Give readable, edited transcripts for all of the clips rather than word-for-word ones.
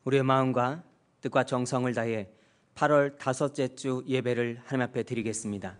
우리의 마음과 뜻과 정성을 다해 8월 다섯째 주 예배를 하나님 앞에 드리겠습니다.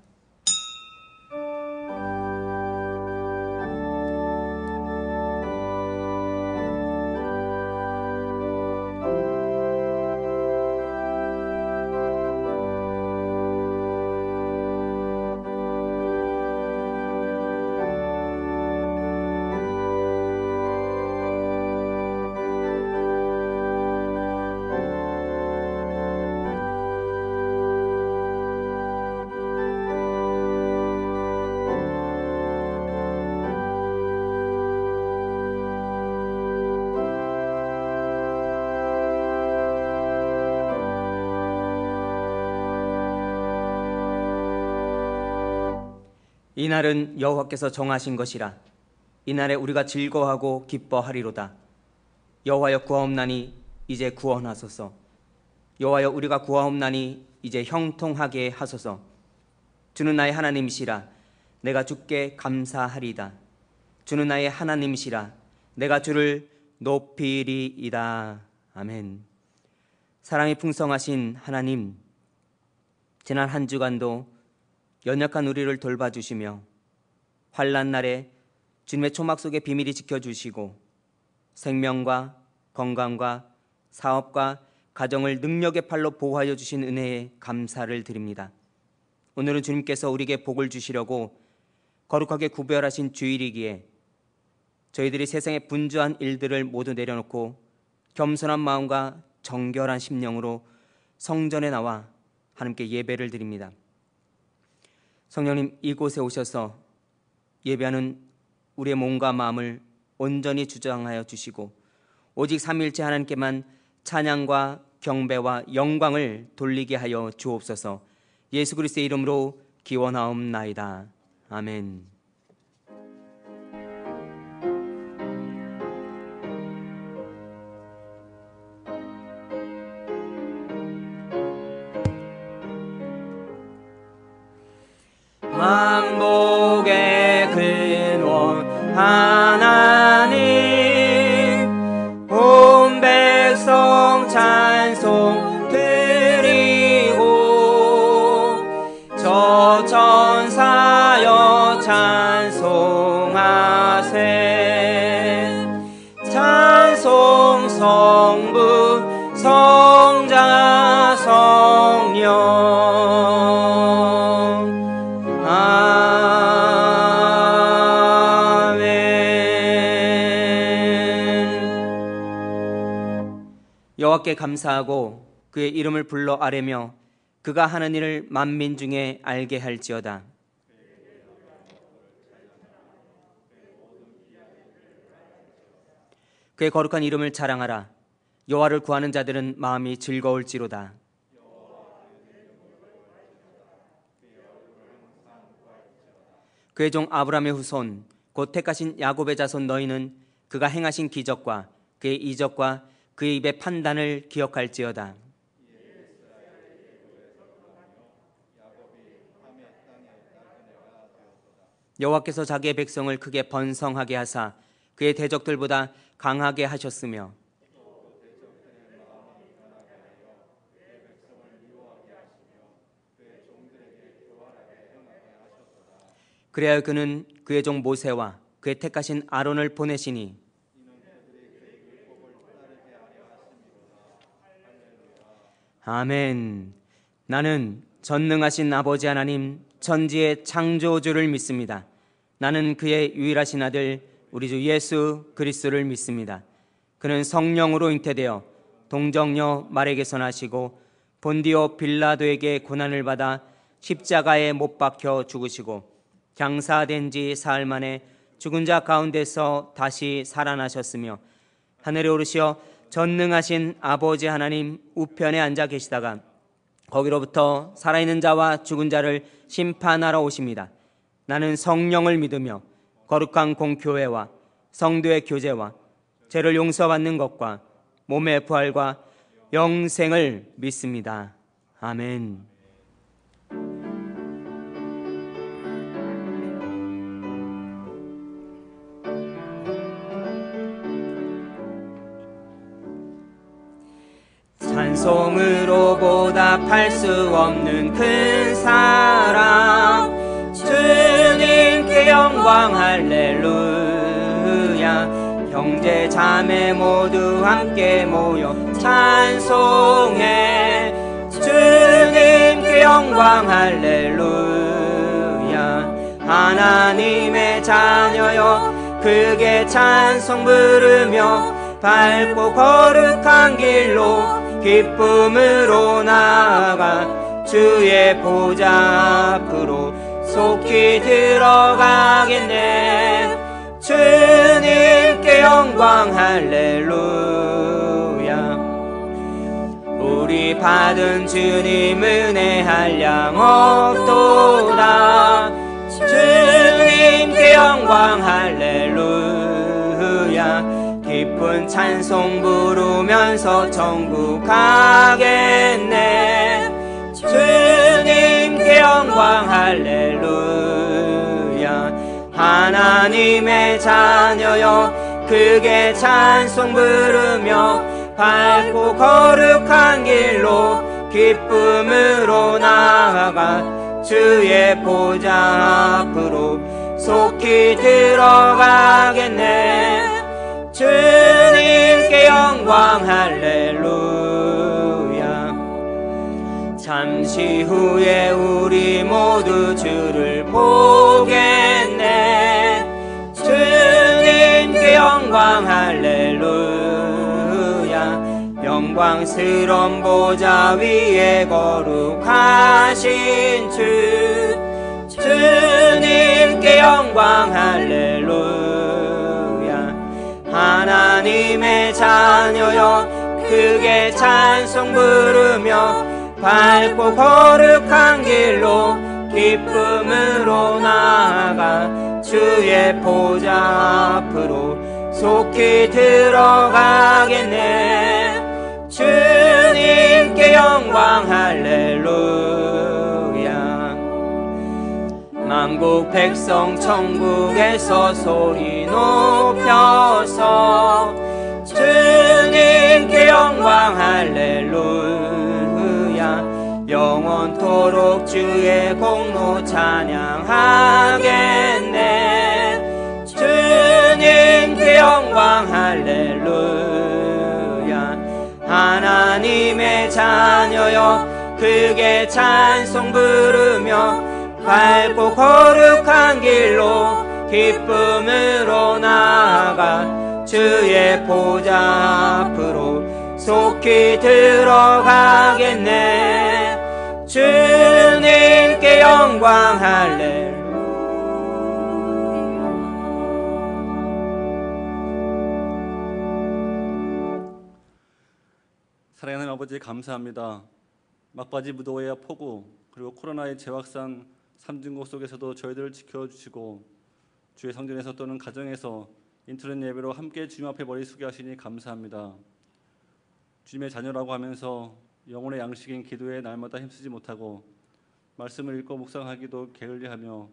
이날은 여호와께서 정하신 것이라. 이날에 우리가 즐거워하고 기뻐하리로다. 여호와여 구하옵나니 이제 구원하소서. 여호와여 우리가 구하옵나니 이제 형통하게 하소서. 주는 나의 하나님이시라. 내가 주께 감사하리이다. 주는 나의 하나님이시라. 내가 주를 높이리이다. 아멘. 사랑이 풍성하신 하나님, 지난 한 주간도 연약한 우리를 돌봐주시며 환난 날에 주님의 초막 속에 비밀히 지켜주시고 생명과 건강과 사업과 가정을 능력의 팔로 보호하여 주신 은혜에 감사를 드립니다. 오늘은 주님께서 우리에게 복을 주시려고 거룩하게 구별하신 주일이기에 저희들이 세상의 분주한 일들을 모두 내려놓고 겸손한 마음과 정결한 심령으로 성전에 나와 하나님께 예배를 드립니다. 성령님, 이곳에 오셔서 예배하는 우리의 몸과 마음을 온전히 주장하여 주시고 오직 삼위일체 하나님께만 찬양과 경배와 영광을 돌리게 하여 주옵소서. 예수 그리스도의 이름으로 기원하옵나이다. 아멘. 만복의 근원 하나님, 온 백성 찬송 드리고 저 천사여 찬송하세. 찬송 성부 성자 성령. 여호와께 감사하고 그의 이름을 불러 아뢰며 그가 하는 일을 만민 중에 알게 할지어다. 그의 거룩한 이름을 자랑하라. 여호와를 구하는 자들은 마음이 즐거울지로다. 그의 종 아브라함의 후손 곧 택하신 야곱의 자손 너희는 그가 행하신 기적과 그의 이적과 그의 입의 판단을 기억할지어다. 여호와께서 자기의 백성을 크게 번성하게 하사 그의 대적들보다 강하게 하셨으며 그래야 그는 그의 종 모세와 그의 택하신 아론을 보내시니 아멘. 나는 전능하신 아버지 하나님 천지의 창조주를 믿습니다. 나는 그의 유일하신 아들 우리 주 예수 그리스도를 믿습니다. 그는 성령으로 잉태되어 동정녀 마리아에게서 나시고 본디오 빌라도에게 고난을 받아 십자가에 못 박혀 죽으시고 장사된 지 사흘 만에 죽은 자 가운데서 다시 살아나셨으며 하늘에 오르시어 전능하신 아버지 하나님 우편에 앉아 계시다가 거기로부터 살아있는 자와 죽은 자를 심판하러 오십니다. 나는 성령을 믿으며 거룩한 공교회와 성도의 교제와 죄를 용서받는 것과 몸의 부활과 영생을 믿습니다. 아멘. 찬송으로 보답할 수 없는 큰 사랑, 주님께 영광 할렐루야. 형제 자매 모두 함께 모여 찬송해, 주님께 영광 할렐루야. 하나님의 자녀여 크게 찬송 부르며 밝고 거룩한 길로 기쁨으로 나아가 주의 보좌 앞으로 속히 들어가겠네. 주님께 영광 할렐루야. 우리 받은 주님 은혜 한량 없도다. 주님께 영광 할렐루야. 깊은 찬송 부르면서 천국 가겠네. 주님께 영광 할렐루야. 하나님의 자녀여 크게 찬송 부르며 밝고 거룩한 길로 기쁨으로 나아가 주의 보좌 앞으로 속히 들어가겠네. 주님께 영광 할렐루야. 잠시 후에 우리 모두 주를 보겠네. 주님께 영광 할렐루야. 영광스러운 보좌 위에 거룩하신 주, 주님께 영광 할렐루야. 하나님의 자녀여 크게 찬송 부르며 밝고 거룩한 길로 기쁨으로 나아가 주의 보좌 앞으로 속히 들어가겠네. 주님께 영광 할렐루야. 만국 백성 천국에서 소리 높여서 주님께 영광 할렐루야. 영원토록 주의 공로 찬양하겠네. 주님께 영광 할렐루야. 하나님의 자녀여 크게 찬송 부르며 밝고 거룩한 길로 기쁨으로 나아가 주의 보좌 앞으로 속히 들어가겠네. 주님께 영광 할렐루야. 사랑하는 아버지 감사합니다. 막바지 무더위와 폭우 그리고 코로나의 재확산 3중국 속에서도 저희들을 지켜주시고 주의 성전에서 또는 가정에서 인터넷 예배로 함께 주님 앞에 머리 숙여 하시니 감사합니다. 주님의 자녀라고 하면서 영혼의 양식인 기도에 날마다 힘쓰지 못하고 말씀을 읽고 묵상하기도 게을리하며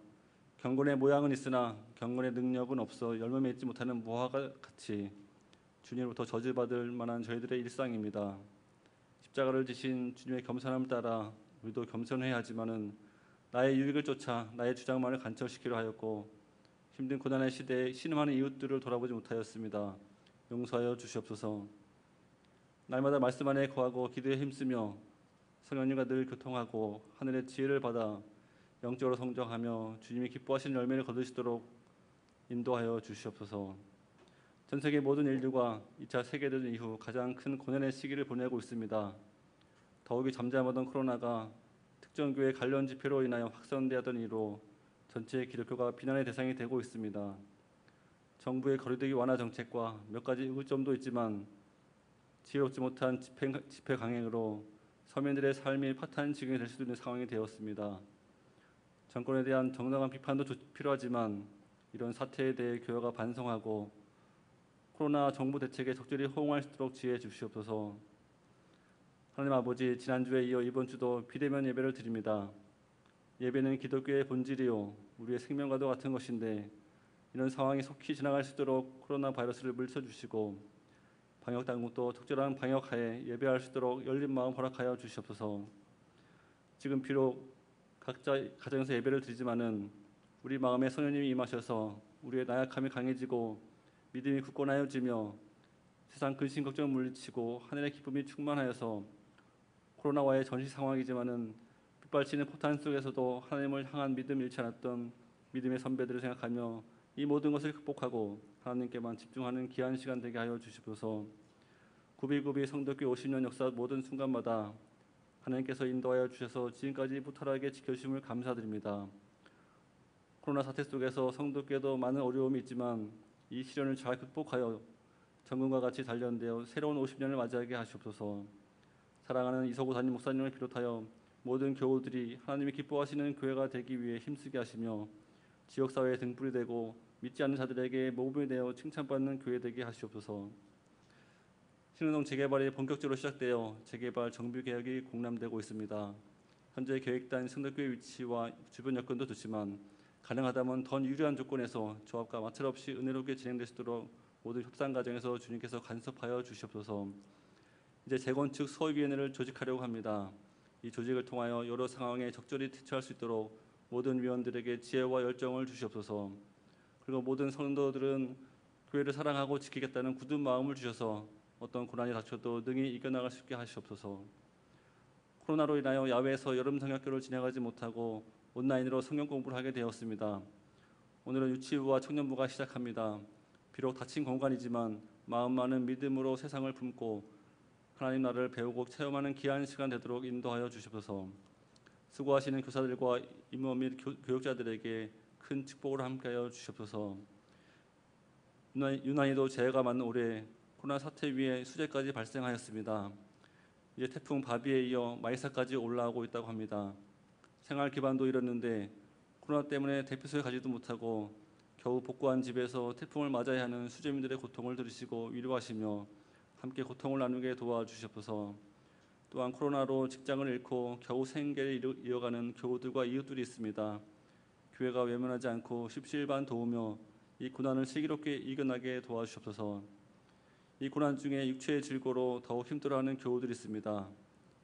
경건의 모양은 있으나 경건의 능력은 없어 열매 맺지 못하는 무화과 같이 주님으로부터 저주받을 만한 저희들의 일상입니다. 십자가를 지신 주님의 겸손함을 따라 우리도 겸손해야 하지만은 나의 유익을 쫓아 나의 주장만을 간철시키려 하였고 힘든 고난의 시대에 신음하는 이웃들을 돌아보지 못하였습니다. 용서하여 주시옵소서. 날마다 말씀 안에 거하고 기도에 힘쓰며 성령님과 늘 교통하고 하늘의 지혜를 받아 영적으로 성장하며 주님이 기뻐하시는 열매를 거두시도록 인도하여 주시옵소서. 전 세계 모든 인류가 2차 세계대전 이후 가장 큰 고난의 시기를 보내고 있습니다. 더욱이 잠잠하던 코로나가 특정 교회 관련 집회로 인하여 확산되었던 이로 전체 기독교가 비난의 대상이 되고 있습니다. 정부의 거리두기 완화 정책과 몇 가지 의구점도 있지만 지혜롭지 못한 집회 강행으로 서민들의 삶이 파탄 지경이 될 수도 있는 상황이 되었습니다. 정권에 대한 정당한 비판도 필요하지만 이런 사태에 대해 교회가 반성하고 코로나 정부 대책에 적절히 호응할 수 있도록 지혜해 주시옵소서. 하나님 아버지, 지난주에 이어 이번 주도 비대면 예배를 드립니다. 예배는 기독교의 본질이요 우리의 생명과도 같은 것인데 이런 상황이 속히 지나갈 수 있도록 코로나 바이러스를 물리쳐주시고 방역 당국도 적절한 방역하에 예배할 수 있도록 열린 마음 허락하여 주시옵소서. 지금 비록 각자 가정에서 예배를 드리지만은 우리 마음에 성령님이 임하셔서 우리의 나약함이 강해지고 믿음이 굳건하여지며 세상 근심 걱정 물리치고 하늘의 기쁨이 충만하여서 코로나와의 전시 상황이지만은 빗발치는 포탄 속에서도 하나님을 향한 믿음 잃지 않았던 믿음의 선배들을 생각하며 이 모든 것을 극복하고 하나님께만 집중하는 귀한 시간 되게 하여 주시옵소서. 구비구비 성덕교 50년 역사 모든 순간마다 하나님께서 인도하여 주셔서 지금까지 무탈하게 지켜주심을 감사드립니다. 코로나 사태 속에서 성덕교에도 많은 어려움이 있지만 이 시련을 잘 극복하여 전군과 같이 단련되어 새로운 50년을 맞이하게 하시옵소서. 사랑하는 이서구 담임 목사님을 비롯하여 모든 교우들이 하나님이 기뻐하시는 교회가 되기 위해 힘쓰게 하시며 지역사회에 등불이 되고 믿지 않는 자들에게 모범이 되어 칭찬받는 교회 되게 하시옵소서. 신흥동 재개발이 본격적으로 시작되어 재개발 정비 계획이 공람되고 있습니다. 현재 계획단 성덕교의 위치와 주변 여건도 좋지만 가능하다면 더 유리한 조건에서 조합과 마찰 없이 은혜롭게 진행될 수 있도록 모든 협상 과정에서 주님께서 간섭하여 주시옵소서. 이제 재건축 소위원회를 조직하려고 합니다. 이 조직을 통하여 여러 상황에 적절히 대처할 수 있도록 모든 위원들에게 지혜와 열정을 주시옵소서. 그리고 모든 성도들은 교회를 사랑하고 지키겠다는 굳은 마음을 주셔서 어떤 고난이 닥쳐도 능히 이겨나갈 수 있게 하시옵소서. 코로나로 인하여 야외에서 여름 성역교를 진행하지 못하고 온라인으로 성경 공부를 하게 되었습니다. 오늘은 유치부와 청년부가 시작합니다. 비록 닫힌 공간이지만 마음 많은 믿음으로 세상을 품고 하나님 나라를 배우고 체험하는 귀한 시간 되도록 인도하여 주시옵소서. 수고하시는 교사들과 임원 및 교육자들에게 큰 축복을 함께하여 주시옵소서. 유난히도 재해가 많은 올해 코로나 사태 위에 수재까지 발생하였습니다. 이제 태풍 바비에 이어 마이사까지 올라오고 있다고 합니다. 생활 기반도 잃었는데 코로나 때문에 대피소에 가지도 못하고 겨우 복구한 집에서 태풍을 맞아야 하는 수재민들의 고통을 들으시고 위로하시며 함께 고통을 나누게 도와주시옵소서. 또한 코로나로 직장을 잃고 겨우 생계를 이어가는 교우들과 이웃들이 있습니다. 교회가 외면하지 않고 십시일반 도우며 이 고난을 슬기롭게 이겨나게 도와주시옵소서. 이 고난 중에 육체의 질고로 더욱 힘들어하는 교우들이 있습니다.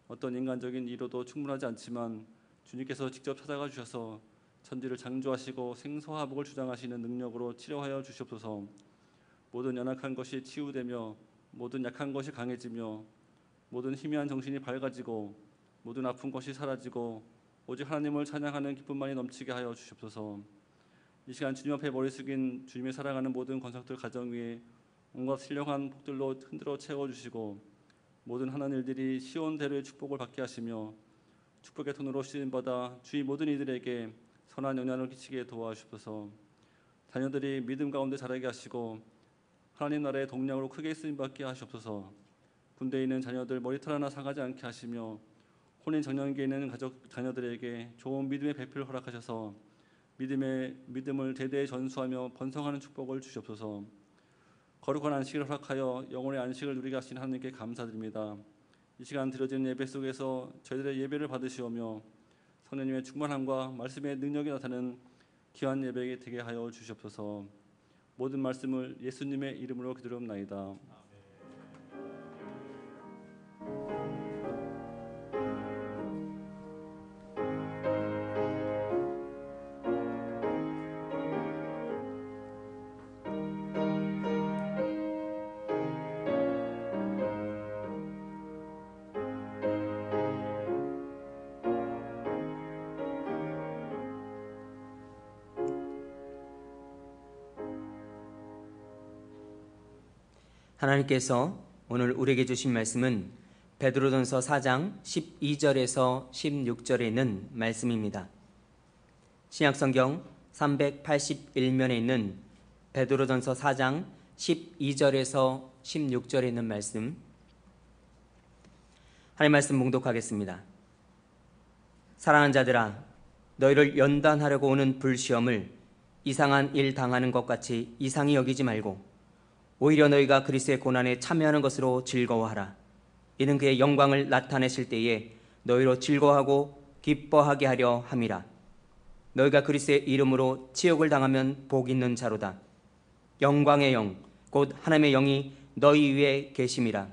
어떤 인간적인 이로도 충분하지 않지만 주님께서 직접 찾아가 주셔서 천지를 창조하시고 생사화복을 주장하시는 능력으로 치료하여 주시옵소서. 모든 연약한 것이 치유되며 모든 약한 것이 강해지며 모든 희미한 정신이 밝아지고 모든 아픈 것이 사라지고 오직 하나님을 찬양하는 기쁨만이 넘치게 하여 주시옵소서. 이 시간 주님 앞에 머리 숙인 주님의 사랑하는 모든 권속들 가정 위에 온갖 신령한 복들로 흔들어 채워주시고 모든 하는 일들이 시온대로의 축복을 받게 하시며 축복의 통로로 쓰임받아 주의 모든 이들에게 선한 영향을 끼치게 도와주시옵소서. 자녀들이 믿음 가운데 자라게 하시고 하나님 나라의 동력으로 크게 쓰임받게 하시옵소서. 군대에 있는 자녀들 머리털 하나 상하지 않게 하시며 혼인 정년기에 있는 가족 자녀들에게 좋은 믿음의 배필을 허락하셔서 믿음을 대대에 전수하며 번성하는 축복을 주시옵소서. 거룩한 안식을 허락하여 영혼의 안식을 누리게 하신 하나님께 감사드립니다. 이 시간 드려지는 예배 속에서 저희들의 예배를 받으시오며 성령님의 충만함과 말씀의 능력이 나타나는 귀한 예배 되게 하여 주시옵소서. 모든 말씀을 예수님의 이름으로 기도하옵나이다. 하나님께서 오늘 우리에게 주신 말씀은 베드로전서 4장 12절에서 16절에 있는 말씀입니다. 신약성경 381면에 있는 베드로전서 4장 12절에서 16절에 있는 말씀, 하나님 말씀 봉독하겠습니다. 사랑하는 자들아, 너희를 연단하려고 오는 불시험을 이상한 일 당하는 것 같이 이상히 여기지 말고 오히려 너희가 그리스도의 고난에 참여하는 것으로 즐거워하라. 이는 그의 영광을 나타내실 때에 너희로 즐거워하고 기뻐하게 하려 함이라. 너희가 그리스도의 이름으로 치욕을 당하면 복 있는 자로다. 영광의 영, 곧 하나님의 영이 너희 위에 계심이라.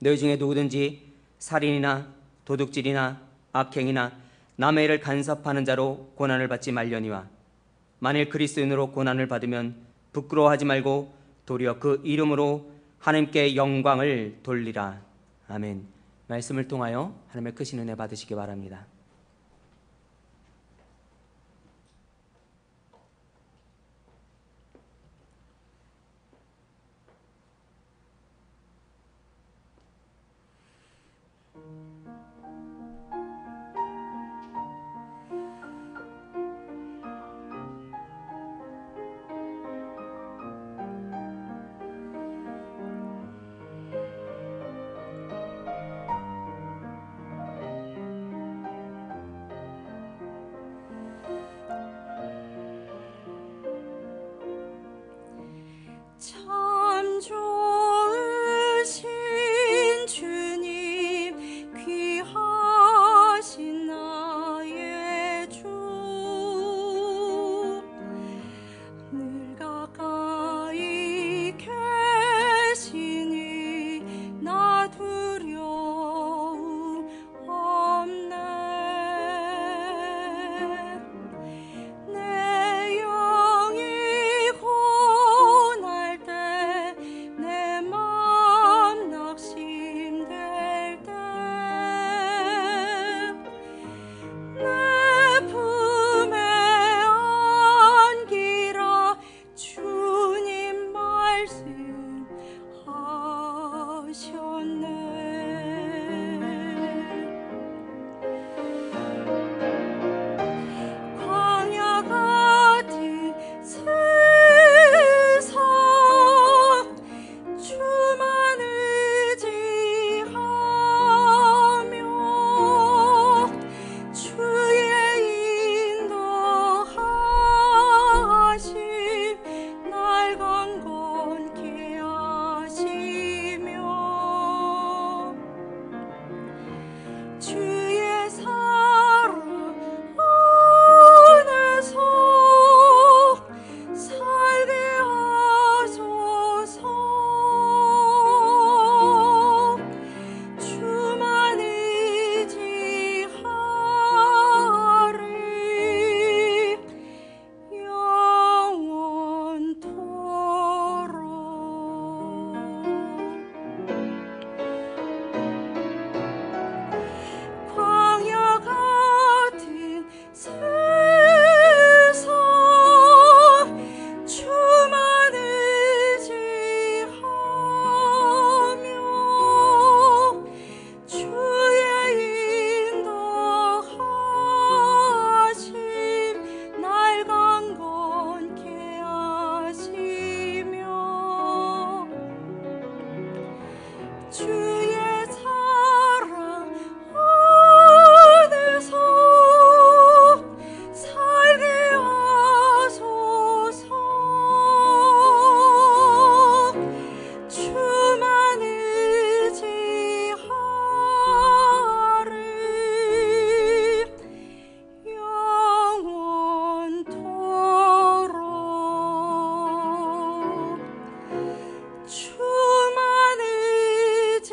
너희 중에 누구든지 살인이나 도둑질이나 악행이나 남의 일을 간섭하는 자로 고난을 받지 말려니와 만일 그리스도인으로 고난을 받으면 부끄러워하지 말고 도리어 그 이름으로 하나님께 영광을 돌리라. 아멘. 말씀을 통하여 하나님의 크신 은혜 받으시기 바랍니다. 참 좋으신 주님, 귀하신 나의 주, 늘 가까이 계시니 나 두려움 없네. 내 영이 고날 때, 내 맘 낙심될 때, 내 품에 안기라 주님 말씀하셨네. 광야 같은 세상 주만 의지하며 주의 인도하심 날 강건케 하시며 주의 사랑 안에서 살게 하소서. 주만 의지하리 영원토록. 광야 같은 세상 주만 의지하며 주의 인도하심 날 강건케 하시며 주의 사랑 안에서 살게 하소서. 주만 의지하리 영원토록. 주만 의지하리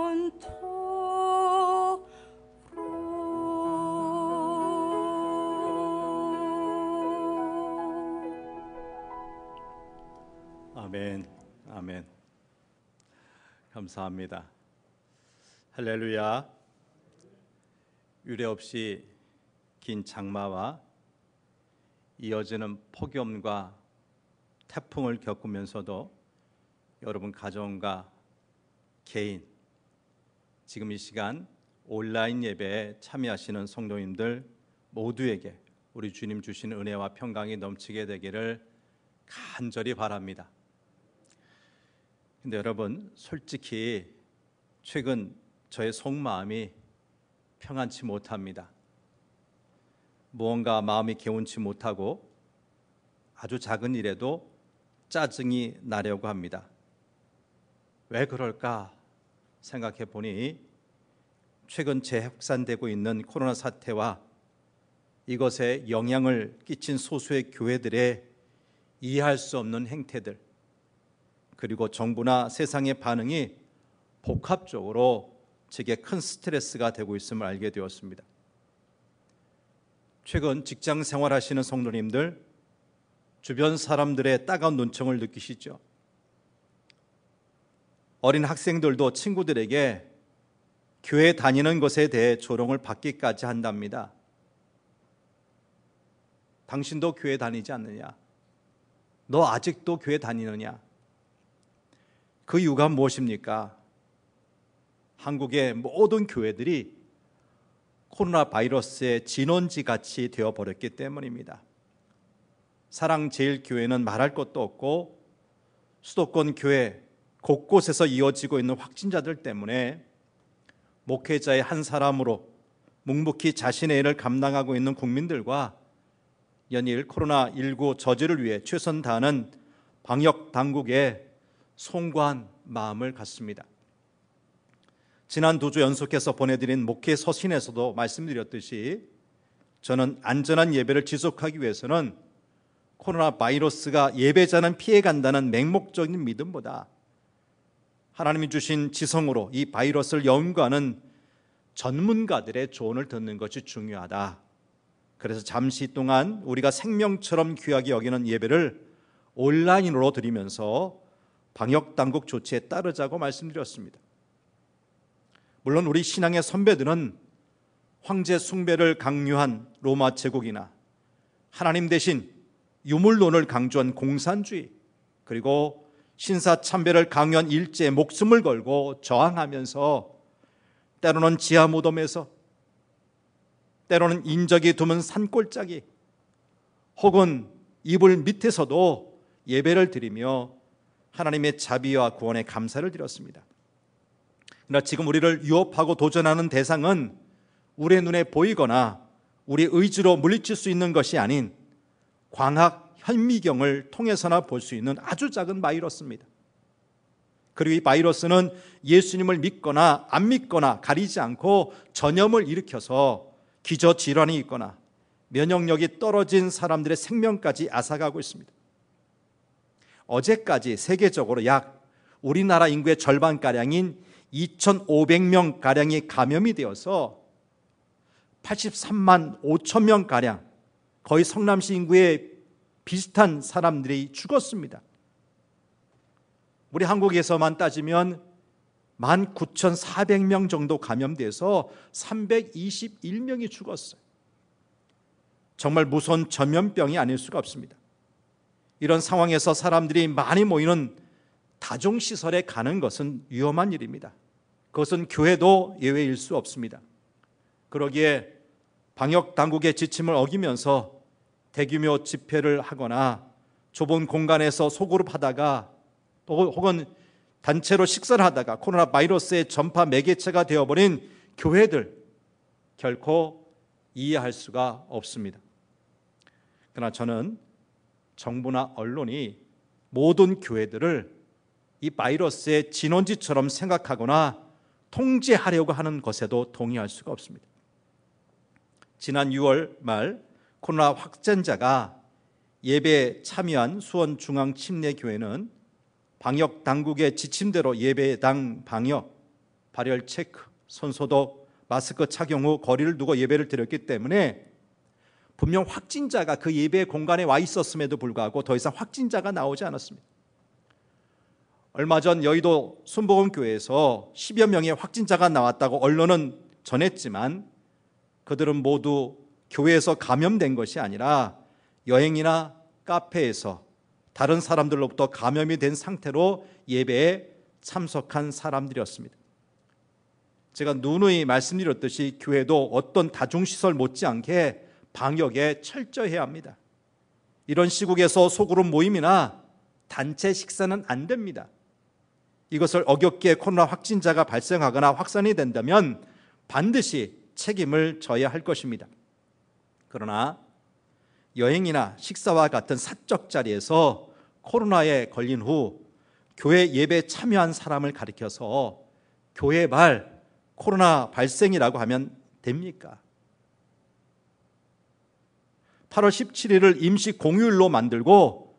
영원토록. 아멘, 아멘. 감사합니다. 할렐루야. 유례 없이 긴 장마와 이어지는 폭염과 태풍을 겪으면서도 여러분 가정과 개인, 지금 이 시간 온라인 예배에 참여하시는 성도님들 모두에게 우리 주님 주신 은혜와 평강이 넘치게 되기를 간절히 바랍니다. 근데 여러분, 솔직히 최근 저의 속마음이 평안치 못합니다. 무언가 마음이 개운치 못하고 아주 작은 일에도 짜증이 나려고 합니다. 왜 그럴까 생각해 보니 최근 재확산되고 있는 코로나 사태와 이것에 영향을 끼친 소수의 교회들의 이해할 수 없는 행태들, 그리고 정부나 세상의 반응이 복합적으로 제게 큰 스트레스가 되고 있음을 알게 되었습니다. 최근 직장 생활하시는 성도님들, 주변 사람들의 따가운 눈총을 느끼시죠? 어린 학생들도 친구들에게 교회 다니는 것에 대해 조롱을 받기까지 한답니다. 당신도 교회 다니지 않느냐? 너 아직도 교회 다니느냐? 그 이유가 무엇입니까? 한국의 모든 교회들이 코로나 바이러스의 진원지 같이 되어버렸기 때문입니다. 사랑제일교회는 말할 것도 없고 수도권 교회 곳곳에서 이어지고 있는 확진자들 때문에 목회자의 한 사람으로 묵묵히 자신의 일을 감당하고 있는 국민들과 연일 코로나19 저지를 위해 최선 다하는 방역 당국에 송구한 마음을 갖습니다. 지난 2주 연속해서 보내드린 목회 서신에서도 말씀드렸듯이 저는 안전한 예배를 지속하기 위해서는 코로나 바이러스가 예배자는 피해간다는 맹목적인 믿음보다 하나님이 주신 지성으로 이 바이러스를 연구하는 전문가들의 조언을 듣는 것이 중요하다. 그래서 잠시 동안 우리가 생명처럼 귀하게 여기는 예배를 온라인으로 드리면서 방역당국 조치에 따르자고 말씀드렸습니다. 물론 우리 신앙의 선배들은 황제 숭배를 강요한 로마 제국이나 하나님 대신 유물론을 강조한 공산주의, 그리고 신사참배를 강요한 일제에 목숨을 걸고 저항하면서 때로는 지하 무덤에서, 때로는 인적이 드문 산골짜기 혹은 이불 밑에서도 예배를 드리며 하나님의 자비와 구원에 감사를 드렸습니다. 그러나 지금 우리를 유혹하고 도전하는 대상은 우리의 눈에 보이거나 우리 의지로 물리칠 수 있는 것이 아닌 광학 현미경을 통해서나 볼 수 있는 아주 작은 바이러스입니다. 그리고 이 바이러스는 예수님을 믿거나 안 믿거나 가리지 않고 전염을 일으켜서 기저질환이 있거나 면역력이 떨어진 사람들의 생명까지 앗아가고 있습니다. 어제까지 세계적으로 약 우리나라 인구의 절반가량인 2,500명가량이 감염이 되어서 83만 5천 명가량, 거의 성남시 인구의 비슷한 사람들이 죽었습니다. 우리 한국에서만 따지면 19,400명 정도 감염돼서 321명이 죽었어요. 정말 무서운 전염병이 아닐 수가 없습니다. 이런 상황에서 사람들이 많이 모이는 다중시설에 가는 것은 위험한 일입니다. 그것은 교회도 예외일 수 없습니다. 그러기에 방역당국의 지침을 어기면서 대규모 집회를 하거나 좁은 공간에서 소그룹 하다가 혹은 단체로 식사를 하다가 코로나 바이러스의 전파 매개체가 되어버린 교회들, 결코 이해할 수가 없습니다. 그러나 저는 정부나 언론이 모든 교회들을 이 바이러스의 진원지처럼 생각하거나 통제하려고 하는 것에도 동의할 수가 없습니다. 지난 6월 말 코로나 확진자가 예배에 참여한 수원중앙침례교회는 방역당국의 지침대로 예배당 방역, 발열 체크, 손소독, 마스크 착용 후 거리를 두고 예배를 드렸기 때문에 분명 확진자가 그 예배 공간에 와 있었음에도 불구하고 더 이상 확진자가 나오지 않았습니다. 얼마 전 여의도 순복음교회에서 10여 명의 확진자가 나왔다고 언론은 전했지만 그들은 모두 교회에서 감염된 것이 아니라 여행이나 카페에서 다른 사람들로부터 감염이 된 상태로 예배에 참석한 사람들이었습니다. 제가 누누이 말씀드렸듯이 교회도 어떤 다중시설 못지않게 방역에 철저해야 합니다. 이런 시국에서 소그룹 모임이나 단체 식사는 안 됩니다. 이것을 어겼기에 코로나 확진자가 발생하거나 확산이 된다면 반드시 책임을 져야 할 것입니다. 그러나 여행이나 식사와 같은 사적 자리에서 코로나에 걸린 후 교회 예배에 참여한 사람을 가리켜서 교회 말 코로나 발생이라고 하면 됩니까? 8월 17일을 임시 공휴일로 만들고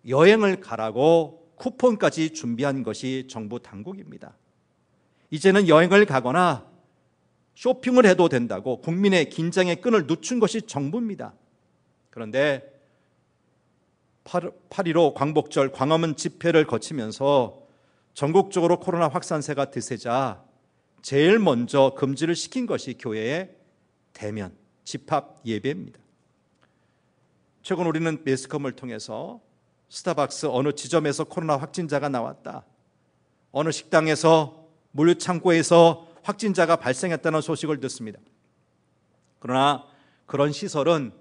여행을 가라고 쿠폰까지 준비한 것이 정부 당국입니다. 이제는 여행을 가거나 쇼핑을 해도 된다고 국민의 긴장의 끈을 늦춘 것이 정부입니다. 그런데 8.15 광복절 광화문 집회를 거치면서 전국적으로 코로나 확산세가 드세자 제일 먼저 금지를 시킨 것이 교회의 대면 집합 예배입니다. 최근 우리는 매스컴을 통해서 스타벅스 어느 지점에서 코로나 확진자가 나왔다, 어느 식당에서 물류창고에서 확진자가 발생했다는 소식을 듣습니다. 그러나 그런 시설은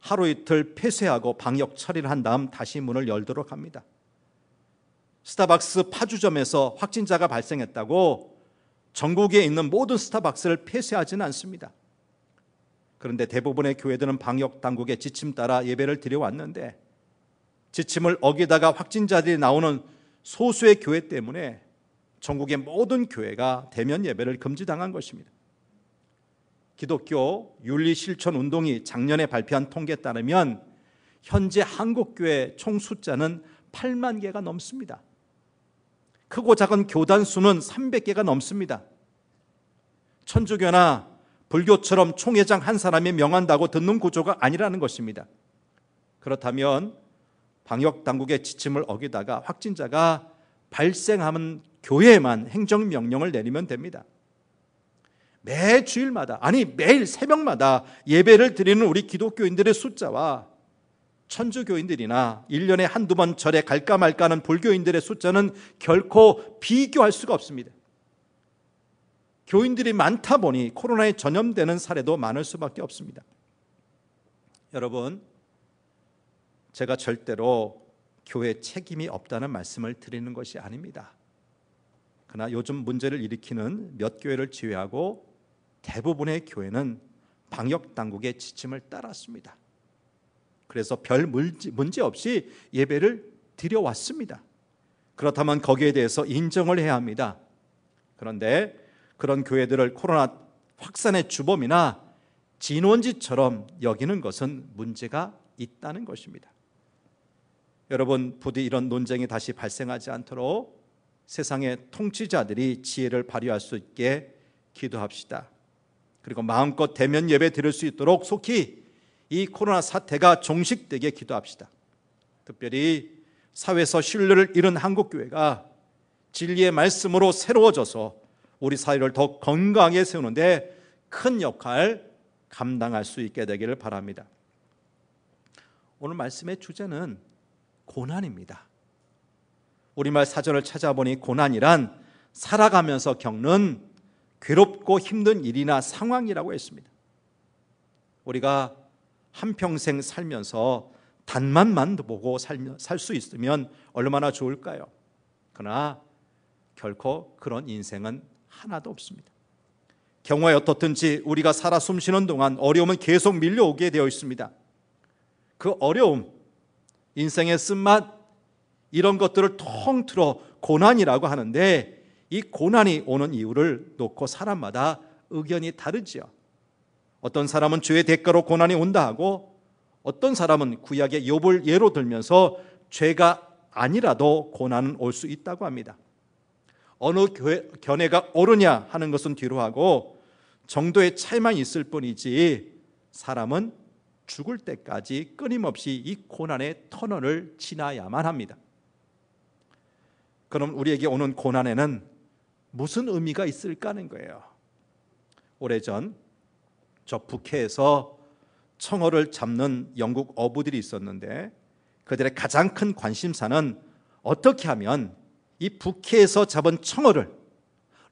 하루 이틀 폐쇄하고 방역 처리를 한 다음 다시 문을 열도록 합니다. 스타벅스 파주점에서 확진자가 발생했다고 전국에 있는 모든 스타벅스를 폐쇄하지는 않습니다. 그런데 대부분의 교회들은 방역 당국의 지침 따라 예배를 드려왔는데 지침을 어기다가 확진자들이 나오는 소수의 교회 때문에 전국의 모든 교회가 대면 예배를 금지당한 것입니다. 기독교 윤리실천운동이 작년에 발표한 통계에 따르면 현재 한국교회 총 숫자는 8만 개가 넘습니다. 크고 작은 교단 수는 300개가 넘습니다. 천주교나 불교처럼 총회장 한 사람이 명한다고 듣는 구조가 아니라는 것입니다. 그렇다면 방역당국의 지침을 어기다가 확진자가 발생하면 교회에만 행정명령을 내리면 됩니다. 매 주일마다, 아니 매일 새벽마다 예배를 드리는 우리 기독교인들의 숫자와 천주교인들이나 1년에 한두 번 절에 갈까 말까 하는 불교인들의 숫자는 결코 비교할 수가 없습니다. 교인들이 많다 보니 코로나에 전염되는 사례도 많을 수밖에 없습니다. 여러분, 제가 절대로 교회에 책임이 없다는 말씀을 드리는 것이 아닙니다. 그러나 요즘 문제를 일으키는 몇 교회를 제외하고 대부분의 교회는 방역당국의 지침을 따랐습니다. 그래서 별 문제 없이 예배를 드려왔습니다. 그렇다면 거기에 대해서 인정을 해야 합니다. 그런데 그런 교회들을 코로나 확산의 주범이나 진원지처럼 여기는 것은 문제가 있다는 것입니다. 여러분, 부디 이런 논쟁이 다시 발생하지 않도록 세상의 통치자들이 지혜를 발휘할 수 있게 기도합시다. 그리고 마음껏 대면 예배 드릴 수 있도록 속히 이 코로나 사태가 종식되게 기도합시다. 특별히 사회에서 신뢰를 잃은 한국교회가 진리의 말씀으로 새로워져서 우리 사회를 더 건강하게 세우는데 큰 역할 감당할 수 있게 되기를 바랍니다. 오늘 말씀의 주제는 고난입니다. 우리말 사전을 찾아보니 고난이란 살아가면서 겪는 괴롭고 힘든 일이나 상황이라고 했습니다. 우리가 한평생 살면서 단맛만 보고 살 수 있으면 얼마나 좋을까요? 그러나 결코 그런 인생은 하나도 없습니다. 경우에 어떻든지 우리가 살아 숨쉬는 동안 어려움은 계속 밀려오게 되어 있습니다. 그 어려움, 인생의 쓴맛, 이런 것들을 통틀어 고난이라고 하는데 이 고난이 오는 이유를 놓고 사람마다 의견이 다르지요. 어떤 사람은 죄의 대가로 고난이 온다 하고 어떤 사람은 구약의 욥을 예로 들면서 죄가 아니라도 고난은 올 수 있다고 합니다. 어느 견해가 옳으냐 하는 것은 뒤로 하고 정도의 차이만 있을 뿐이지 사람은 죽을 때까지 끊임없이 이 고난의 터널을 지나야만 합니다. 그럼 우리에게 오는 고난에는 무슨 의미가 있을까 하는 거예요. 오래전 저 북해에서 청어를 잡는 영국 어부들이 있었는데 그들의 가장 큰 관심사는 어떻게 하면 이 북해에서 잡은 청어를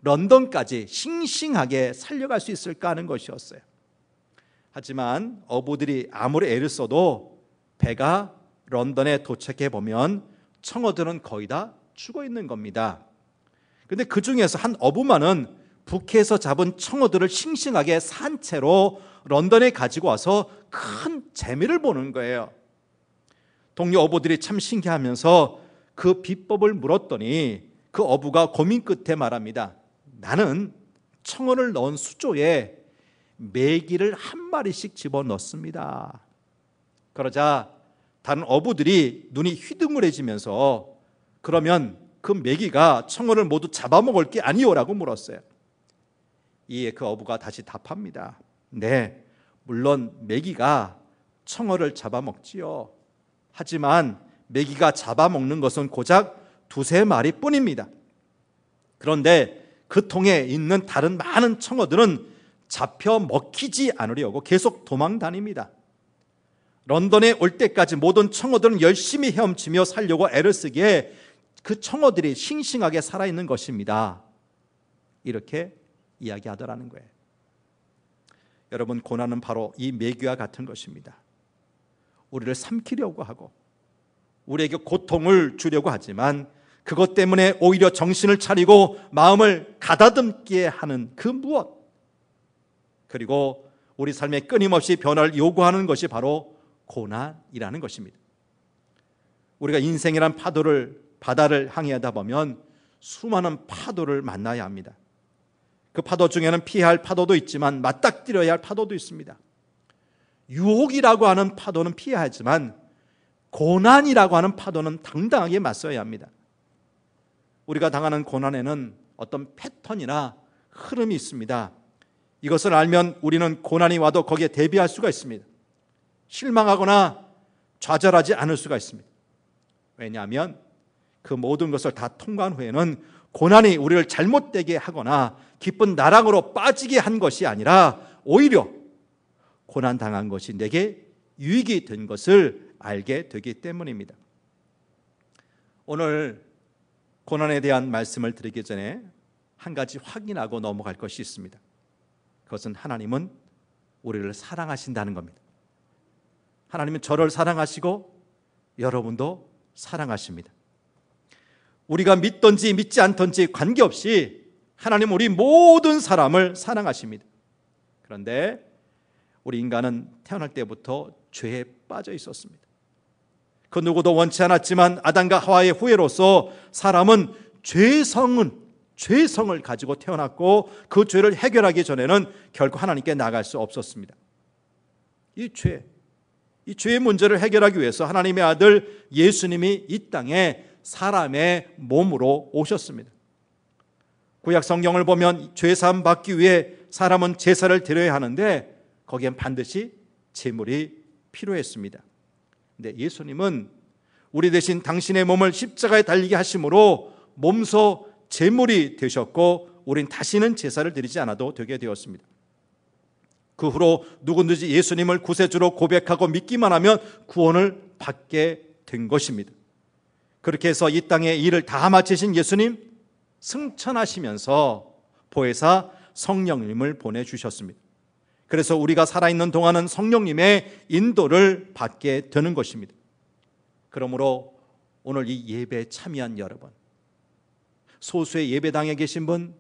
런던까지 싱싱하게 살려갈 수 있을까 하는 것이었어요. 하지만 어부들이 아무리 애를 써도 배가 런던에 도착해 보면 청어들은 거의 다 죽어 있는 겁니다. 그런데 그 중에서 한 어부만은 북해에서 잡은 청어들을 싱싱하게 산 채로 런던에 가지고 와서 큰 재미를 보는 거예요. 동료 어부들이 참 신기하면서 그 비법을 물었더니 그 어부가 고민 끝에 말합니다. 나는 청어를 넣은 수조에 메기를 한 마리씩 집어넣습니다. 그러자 다른 어부들이 눈이 휘둥그레지면서 그러면 그 메기가 청어를 모두 잡아먹을 게 아니오라고 물었어요. 이에 그 어부가 다시 답합니다. 네, 물론 메기가 청어를 잡아먹지요. 하지만 메기가 잡아먹는 것은 고작 2-3마리 뿐입니다. 그런데 그 통에 있는 다른 많은 청어들은 잡혀 먹히지 않으려고 계속 도망 다닙니다. 런던에 올 때까지 모든 청어들은 열심히 헤엄치며 살려고 애를 쓰기에 그 청어들이 싱싱하게 살아있는 것입니다. 이렇게 이야기하더라는 거예요. 여러분, 고난은 바로 이 메기와 같은 것입니다. 우리를 삼키려고 하고 우리에게 고통을 주려고 하지만 그것 때문에 오히려 정신을 차리고 마음을 가다듬게 하는 그 무엇, 그리고 우리 삶에 끊임없이 변화를 요구하는 것이 바로 고난이라는 것입니다. 우리가 인생이란 바다를 항해하다 보면 수많은 파도를 만나야 합니다. 그 파도 중에는 피해야 할 파도도 있지만 맞닥뜨려야 할 파도도 있습니다. 유혹이라고 하는 파도는 피해야 하지만 고난이라고 하는 파도는 당당하게 맞서야 합니다. 우리가 당하는 고난에는 어떤 패턴이나 흐름이 있습니다. 이것을 알면 우리는 고난이 와도 거기에 대비할 수가 있습니다. 실망하거나 좌절하지 않을 수가 있습니다. 왜냐하면 그 모든 것을 다 통과한 후에는 고난이 우리를 잘못되게 하거나 기쁜 나락으로 빠지게 한 것이 아니라 오히려 고난당한 것이 내게 유익이 된 것을 알게 되기 때문입니다. 오늘 고난에 대한 말씀을 드리기 전에 한 가지 확인하고 넘어갈 것이 있습니다. 그것은 하나님은 우리를 사랑하신다는 겁니다. 하나님은 저를 사랑하시고 여러분도 사랑하십니다. 우리가 믿든지 믿지 않든지 관계없이 하나님은 우리 모든 사람을 사랑하십니다. 그런데 우리 인간은 태어날 때부터 죄에 빠져 있었습니다. 그 누구도 원치 않았지만 아담과 하와의 후예로서 사람은 죄성을 가지고 태어났고 그 죄를 해결하기 전에는 결코 하나님께 나갈 수 없었습니다. 이 죄의 문제를 해결하기 위해서 하나님의 아들 예수님이 이 땅에 사람의 몸으로 오셨습니다. 구약 성경을 보면 죄 사함 받기 위해 사람은 제사를 드려야 하는데 거기엔 반드시 제물이 필요했습니다. 근데 예수님은 우리 대신 당신의 몸을 십자가에 달리게 하심으로 몸소 제물이 되셨고 우린 다시는 제사를 드리지 않아도 되게 되었습니다. 그 후로 누구든지 예수님을 구세주로 고백하고 믿기만 하면 구원을 받게 된 것입니다. 그렇게 해서 이 땅에 일을 다 마치신 예수님 승천하시면서 보혜사 성령님을 보내주셨습니다. 그래서 우리가 살아있는 동안은 성령님의 인도를 받게 되는 것입니다. 그러므로 오늘 이 예배에 참여한 여러분, 소수의 예배당에 계신 분,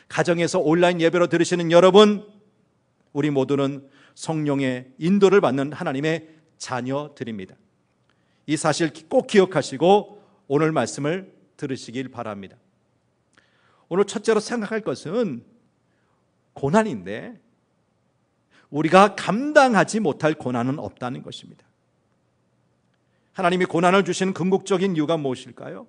가정에서 온라인 예배로 들으시는 여러분, 우리 모두는 성령의 인도를 받는 하나님의 자녀들입니다. 이 사실 꼭 기억하시고 오늘 말씀을 들으시길 바랍니다. 오늘 첫째로 생각할 것은 고난인데 우리가 감당하지 못할 고난은 없다는 것입니다. 하나님이 고난을 주시는 궁극적인 이유가 무엇일까요?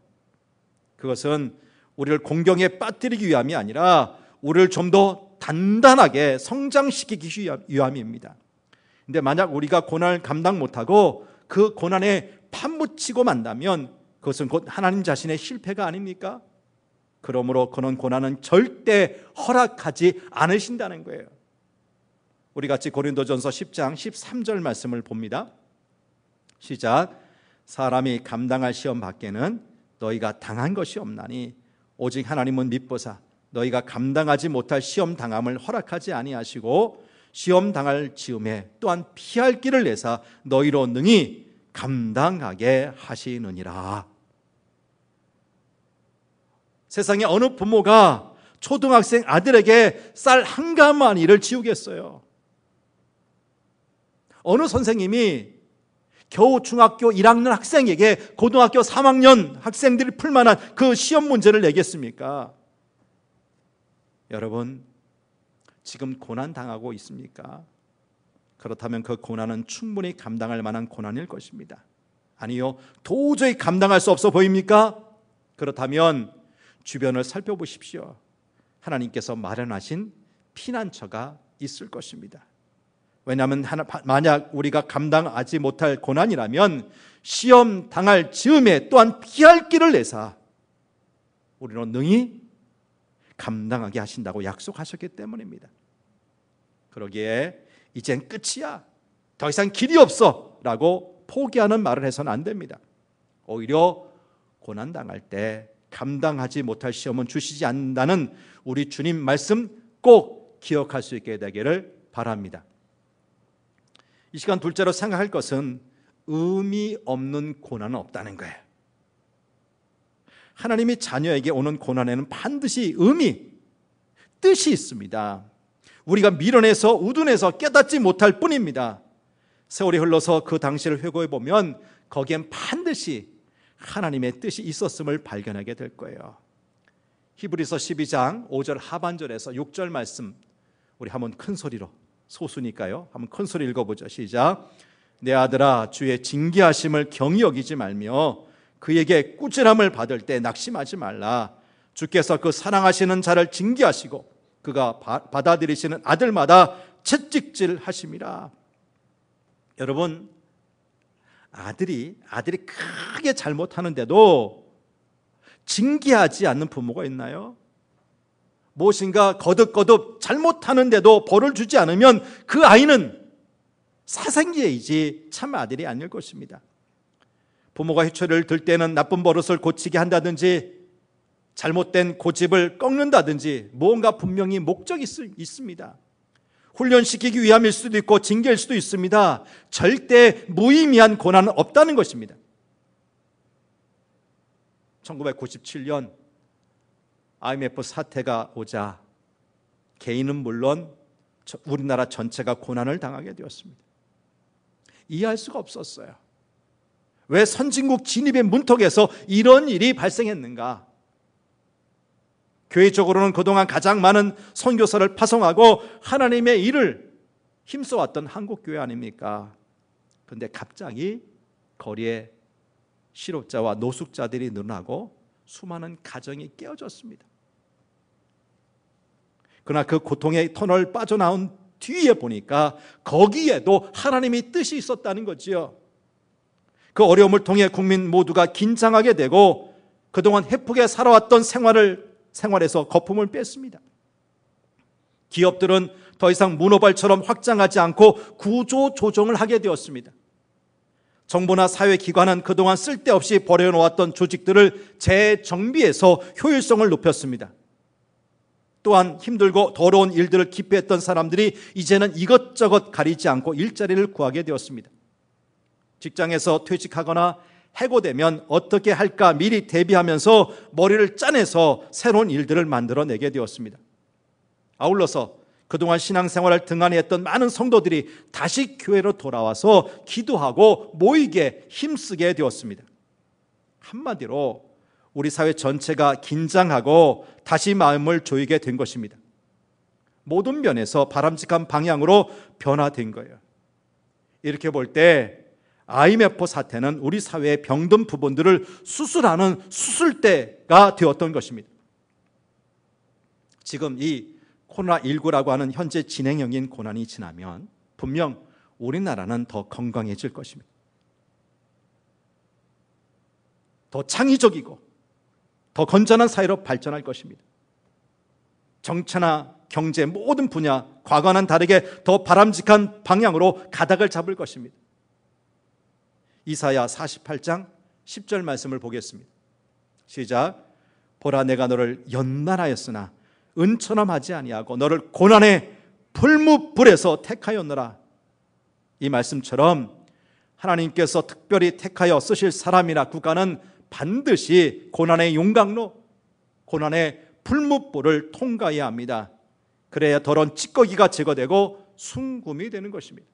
그것은 우리를 공경에 빠뜨리기 위함이 아니라 우리를 좀 더 단단하게 성장시키기 위함입니다. 근데 만약 우리가 고난을 감당 못하고 그 고난에 판묻히고 만다면 그것은 곧 하나님 자신의 실패가 아닙니까? 그러므로 그런 고난은 절대 허락하지 않으신다는 거예요. 우리 같이 고린도전서 10장 13절 말씀을 봅니다. 시작. 사람이 감당할 시험 밖에는 너희가 당한 것이 없나니 오직 하나님은 미쁘사 너희가 감당하지 못할 시험 당함을 허락하지 아니하시고 시험 당할 즈음에 또한 피할 길을 내사 너희로 능히 감당하게 하시느니라. 세상에 어느 부모가 초등학생 아들에게 쌀 한 가마니를 지우겠어요? 어느 선생님이 겨우 중학교 1학년 학생에게 고등학교 3학년 학생들이 풀만한 그 시험 문제를 내겠습니까? 여러분, 지금 고난 당하고 있습니까? 그렇다면 그 고난은 충분히 감당할 만한 고난일 것입니다. 아니요, 도저히 감당할 수 없어 보입니까? 그렇다면 주변을 살펴보십시오. 하나님께서 마련하신 피난처가 있을 것입니다. 왜냐하면 만약 우리가 감당하지 못할 고난이라면 시험 당할 즈음에 또한 피할 길을 내사 우리는 능히 감당하게 하신다고 약속하셨기 때문입니다. 그러기에 이젠 끝이야, 더 이상 길이 없어 라고 포기하는 말을 해서는 안 됩니다. 오히려 고난당할 때 감당하지 못할 시험은 주시지 않는다는 우리 주님 말씀 꼭 기억할 수 있게 되기를 바랍니다. 이 시간 둘째로 생각할 것은 의미 없는 고난은 없다는 거예요. 하나님이 자녀에게 오는 고난에는 반드시 뜻이 있습니다. 우리가 미련해서 우둔해서 깨닫지 못할 뿐입니다. 세월이 흘러서 그 당시를 회고해 보면 거기엔 반드시 하나님의 뜻이 있었음을 발견하게 될 거예요. 히브리서 12장 5절 하반절에서 6절 말씀 우리 한번 큰 소리로, 소수니까요, 한번 큰 소리 읽어보죠. 시작. 내 아들아, 주의 징계하심을 경히 여기지 말며 그에게 꾸지람을 받을 때 낙심하지 말라. 주께서 그 사랑하시는 자를 징계하시고 그가 받아들이시는 아들마다 채찍질 하심이라. 여러분, 아들이 크게 잘못하는데도 징계하지 않는 부모가 있나요? 무엇인가 거듭 잘못하는데도 벌을 주지 않으면 그 아이는 사생제이지 참 아들이 아닐 것입니다. 부모가 회초리를 들 때는 나쁜 버릇을 고치게 한다든지 잘못된 고집을 꺾는다든지 무언가 분명히 목적이 있습니다. 훈련시키기 위함일 수도 있고 징계일 수도 있습니다. 절대 무의미한 고난은 없다는 것입니다. 1997년 IMF 사태가 오자 개인은 물론 우리나라 전체가 고난을 당하게 되었습니다. 이해할 수가 없었어요. 왜 선진국 진입의 문턱에서 이런 일이 발생했는가? 교회적으로는 그동안 가장 많은 선교사를 파송하고 하나님의 일을 힘써왔던 한국교회 아닙니까? 그런데 갑자기 거리에 실업자와 노숙자들이 늘어나고 수많은 가정이 깨어졌습니다. 그러나 그 고통의 터널 빠져나온 뒤에 보니까 거기에도 하나님의 뜻이 있었다는 거지요. 그 어려움을 통해 국민 모두가 긴장하게 되고 그동안 헤프게 살아왔던 생활에서 거품을 뺐습니다. 기업들은 더 이상 문어발처럼 확장하지 않고 구조 조정을 하게 되었습니다. 정부나 사회기관은 그동안 쓸데없이 버려놓았던 조직들을 재정비해서 효율성을 높였습니다. 또한 힘들고 더러운 일들을 기피했던 사람들이 이제는 이것저것 가리지 않고 일자리를 구하게 되었습니다. 직장에서 퇴직하거나 해고되면 어떻게 할까 미리 대비하면서 머리를 짜내서 새로운 일들을 만들어내게 되었습니다. 아울러서 그동안 신앙생활을 등한히 했던 많은 성도들이 다시 교회로 돌아와서 기도하고 모이게 힘쓰게 되었습니다. 한마디로 우리 사회 전체가 긴장하고 다시 마음을 조이게 된 것입니다. 모든 면에서 바람직한 방향으로 변화된 거예요. 이렇게 볼 때 IMF 사태는 우리 사회의 병든 부분들을 수술하는 수술대가 되었던 것입니다. 지금 이 코로나19라고 하는 현재 진행형인 고난이 지나면 분명 우리나라는 더 건강해질 것입니다. 더 창의적이고 더 건전한 사회로 발전할 것입니다. 정치나 경제 모든 분야 과거와는 다르게 더 바람직한 방향으로 가닥을 잡을 것입니다. 이사야 48장 10절 말씀을 보겠습니다. 시작. 보라, 내가 너를 연단하였으나 은처럼 하지 아니하고 너를 고난의 풀무불에서 택하였노라. 이 말씀처럼 하나님께서 특별히 택하여 쓰실 사람이나 국가는 반드시 고난의 용광로, 고난의 풀무불을 통과해야 합니다. 그래야 더러운 찌꺼기가 제거되고 순금이 되는 것입니다.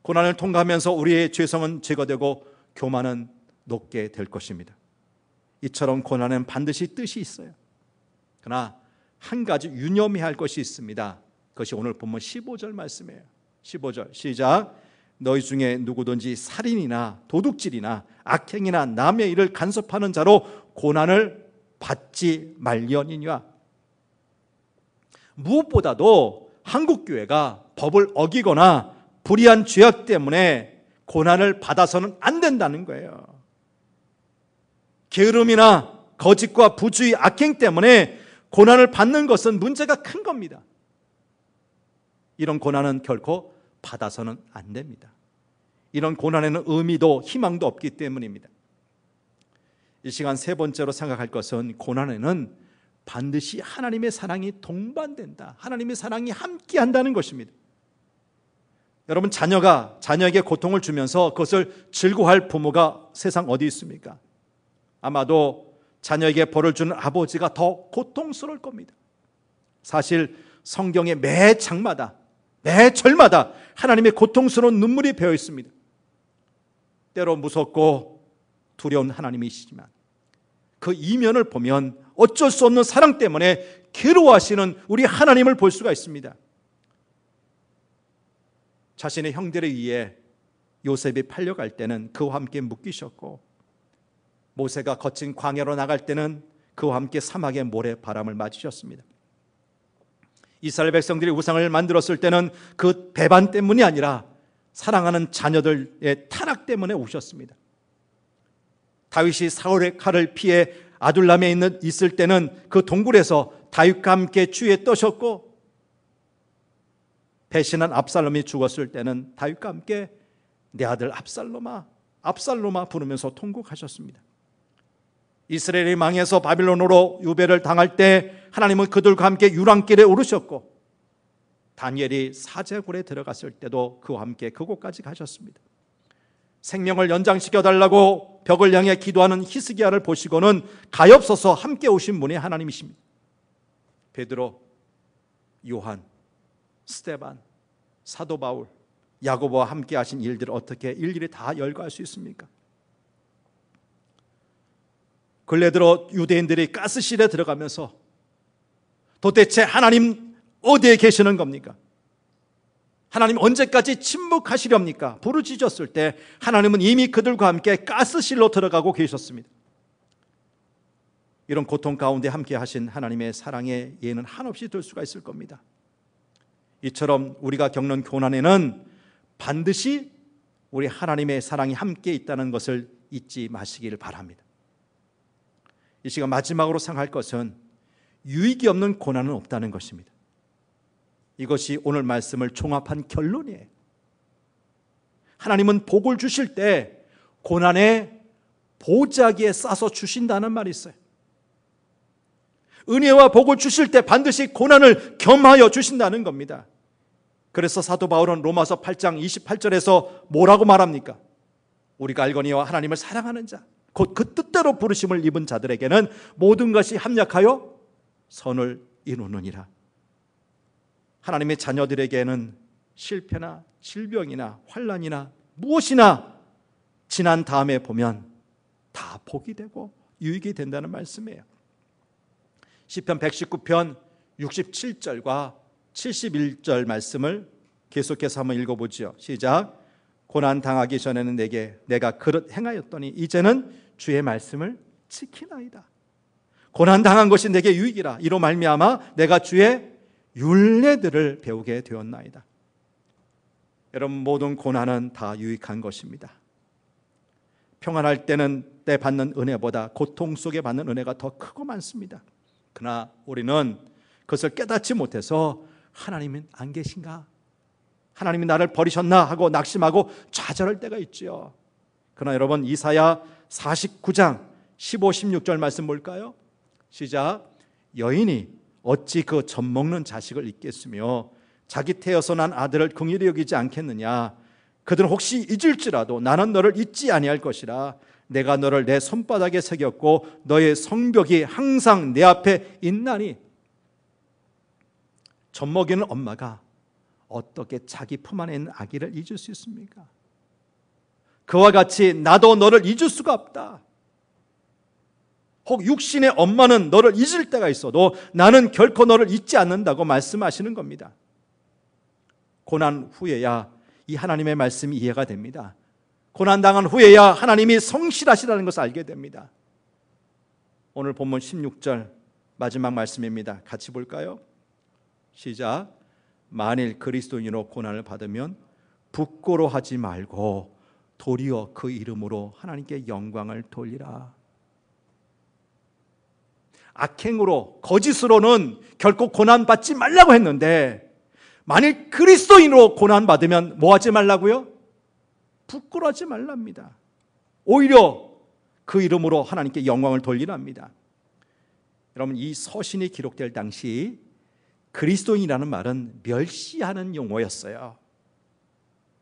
고난을 통과하면서 우리의 죄성은 제거되고 교만은 높게 될 것입니다. 이처럼 고난은 반드시 뜻이 있어요. 그러나 한 가지 유념해야 할 것이 있습니다. 그것이 오늘 본문 15절 말씀이에요. 15절 시작. 너희 중에 누구든지 살인이나 도둑질이나 악행이나 남의 일을 간섭하는 자로 고난을 받지 말려니와. 무엇보다도 한국 교회가 법을 어기거나 불의한 죄악 때문에 고난을 받아서는 안 된다는 거예요. 게으름이나 거짓과 부주의, 악행 때문에 고난을 받는 것은 문제가 큰 겁니다. 이런 고난은 결코 받아서는 안 됩니다. 이런 고난에는 의미도 희망도 없기 때문입니다. 이 시간 세 번째로 생각할 것은 고난에는 반드시 하나님의 사랑이 동반된다. 하나님의 사랑이 함께한다는 것입니다. 여러분, 자녀가 자녀에게 고통을 주면서 그것을 즐거워할 부모가 세상 어디 있습니까? 아마도 자녀에게 벌을 주는 아버지가 더 고통스러울 겁니다. 사실 성경의 매 장마다, 매 절마다 하나님의 고통스러운 눈물이 배어 있습니다. 때로 무섭고 두려운 하나님이시지만 그 이면을 보면 어쩔 수 없는 사랑 때문에 괴로워하시는 우리 하나님을 볼 수가 있습니다. 자신의 형들에 의해 요셉이 팔려갈 때는 그와 함께 묶이셨고, 모세가 거친 광야로 나갈 때는 그와 함께 사막의 모래바람을 맞으셨습니다. 이스라엘 백성들이 우상을 만들었을 때는 그 배반 때문이 아니라 사랑하는 자녀들의 타락 때문에 오셨습니다. 다윗이 사울의 칼을 피해 아둘람에 있을 때는 그 동굴에서 다윗과 함께 주위에 떠셨고, 배신한 압살롬이 죽었을 때는 다윗과 함께 내 아들 압살롬아, 압살롬아 부르면서 통곡하셨습니다. 이스라엘이 망해서 바빌론으로 유배를 당할 때 하나님은 그들과 함께 유랑길에 오르셨고, 다니엘이 사제굴에 들어갔을 때도 그와 함께 그곳까지 가셨습니다. 생명을 연장시켜 달라고 벽을 향해 기도하는 히스기야를 보시고는 가엾어서 함께 오신 분이 하나님이십니다. 베드로, 요한, 스데반, 사도 바울, 야고보와 함께 하신 일들을 어떻게 일일이 다 열거할 수 있습니까? 근래 들어 유대인들이 가스실에 들어가면서 도대체 하나님 어디에 계시는 겁니까? 하나님 언제까지 침묵하시렵니까? 부르짖었을 때 하나님은 이미 그들과 함께 가스실로 들어가고 계셨습니다. 이런 고통 가운데 함께 하신 하나님의 사랑의 예는 한없이 들 수가 있을 겁니다. 이처럼 우리가 겪는 고난에는 반드시 우리 하나님의 사랑이 함께 있다는 것을 잊지 마시기를 바랍니다. 이 시간 마지막으로 생각할 것은 유익이 없는 고난은 없다는 것입니다. 이것이 오늘 말씀을 종합한 결론이에요. 하나님은 복을 주실 때 고난에 보자기에 싸서 주신다는 말이 있어요. 은혜와 복을 주실 때 반드시 고난을 겸하여 주신다는 겁니다. 그래서 사도 바울은 로마서 8장 28절에서 뭐라고 말합니까? 우리가 알거니와 하나님을 사랑하는 자, 곧 그 뜻대로 부르심을 입은 자들에게는 모든 것이 합력하여 선을 이루느니라. 하나님의 자녀들에게는 실패나 질병이나 환난이나 무엇이나 지난 다음에 보면 다 복이 되고 유익이 된다는 말씀이에요. 시편 119편 67절과 71절 말씀을 계속해서 한번 읽어보죠. 시작. 고난 당하기 전에는 내가 그릇 행하였더니 이제는 주의 말씀을 지키나이다. 고난 당한 것이 내게 유익이라. 이로 말미암아 내가 주의 율례들을 배우게 되었나이다. 여러분, 모든 고난은 다 유익한 것입니다. 평안할 때는 때 받는 은혜보다 고통 속에 받는 은혜가 더 크고 많습니다. 그러나 우리는 그것을 깨닫지 못해서 하나님은 안 계신가? 하나님이 나를 버리셨나? 하고 낙심하고 좌절할 때가 있죠. 그러나 여러분, 이사야 49장 15, 16절 말씀 볼까요? 시작. 여인이 어찌 그 젖먹는 자식을 잊겠으며 자기 태어서 난 아들을 긍휼히 여기지 않겠느냐? 그들은 혹시 잊을지라도 나는 너를 잊지 아니할 것이라. 내가 너를 내 손바닥에 새겼고 너의 성벽이 항상 내 앞에 있나니. 젖먹이는 엄마가 어떻게 자기 품 안에 있는 아기를 잊을 수 있습니까? 그와 같이 나도 너를 잊을 수가 없다. 혹 육신의 엄마는 너를 잊을 때가 있어도 나는 결코 너를 잊지 않는다고 말씀하시는 겁니다. 고난 후에야 이 하나님의 말씀이 이해가 됩니다. 고난당한 후에야 하나님이 성실하시다는 것을 알게 됩니다. 오늘 본문 16절 마지막 말씀입니다. 같이 볼까요? 시작. 만일 그리스도인으로 고난을 받으면 부끄러워하지 말고 도리어 그 이름으로 하나님께 영광을 돌리라. 악행으로 거짓으로는 결코 고난받지 말라고 했는데 만일 그리스도인으로 고난받으면 뭐 하지 말라고요? 부끄러워하지 말랍니다. 오히려 그 이름으로 하나님께 영광을 돌리랍니다. 여러분, 이 서신이 기록될 당시 그리스도인이라는 말은 멸시하는 용어였어요.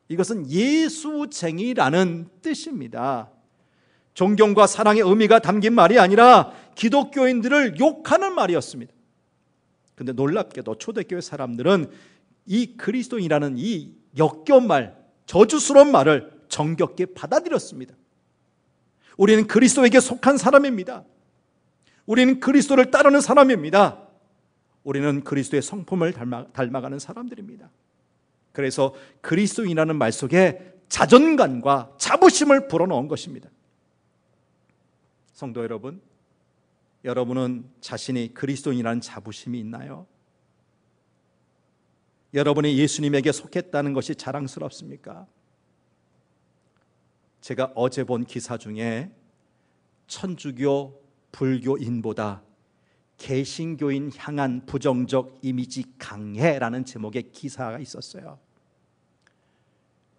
이것은 예수쟁이라는 뜻입니다. 존경과 사랑의 의미가 담긴 말이 아니라 기독교인들을 욕하는 말이었습니다. 그런데 놀랍게도 초대교회 사람들은 이 그리스도인이라는 이 역겨운 말, 저주스러운 말을 정겹게 받아들였습니다. 우리는 그리스도에게 속한 사람입니다. 우리는 그리스도를 따르는 사람입니다. 우리는 그리스도의 성품을 닮아가는 사람들입니다. 그래서 그리스도인이라는 말 속에 자존감과 자부심을 불어넣은 것입니다. 성도 여러분, 여러분은 자신이 그리스도인이라는 자부심이 있나요? 여러분이 예수님에게 속했다는 것이 자랑스럽습니까? 제가 어제 본 기사 중에 천주교 불교인보다 개신교인 향한 부정적 이미지 강해라는 제목의 기사가 있었어요.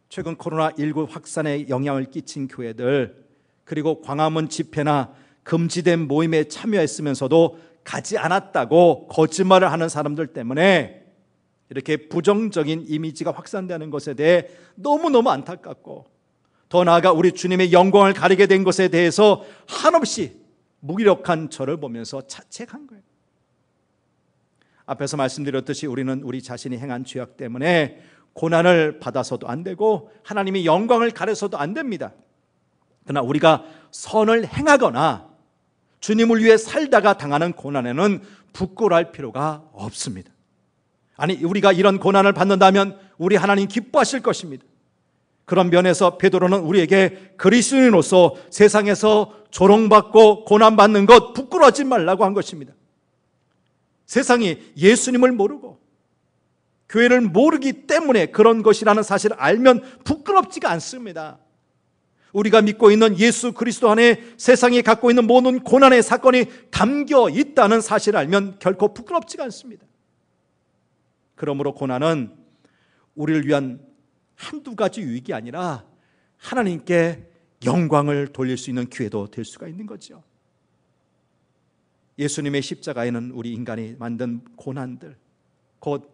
최근 코로나19 확산에 영향을 끼친 교회들, 그리고 광화문 집회나 금지된 모임에 참여했으면서도 가지 않았다고 거짓말을 하는 사람들 때문에 이렇게 부정적인 이미지가 확산되는 것에 대해 너무너무 안타깝고, 더 나아가 우리 주님의 영광을 가리게 된 것에 대해서 한없이 무기력한 저를 보면서 자책한 거예요. 앞에서 말씀드렸듯이 우리는 우리 자신이 행한 죄악 때문에 고난을 받아서도 안 되고 하나님이 영광을 가려서도 안 됩니다. 그러나 우리가 선을 행하거나 주님을 위해 살다가 당하는 고난에는 부끄러워할 필요가 없습니다. 아니, 우리가 이런 고난을 받는다면 우리 하나님 기뻐하실 것입니다. 그런 면에서 베드로는 우리에게 그리스도인으로서 세상에서 조롱받고 고난받는 것 부끄러워하지 말라고 한 것입니다. 세상이 예수님을 모르고 교회를 모르기 때문에 그런 것이라는 사실을 알면 부끄럽지가 않습니다. 우리가 믿고 있는 예수 그리스도 안에 세상이 갖고 있는 모든 고난의 사건이 담겨 있다는 사실을 알면 결코 부끄럽지가 않습니다. 그러므로 고난은 우리를 위한 한두 가지 유익이 아니라 하나님께 영광을 돌릴 수 있는 기회도 될 수가 있는 거죠. 예수님의 십자가에는 우리 인간이 만든 고난들, 곧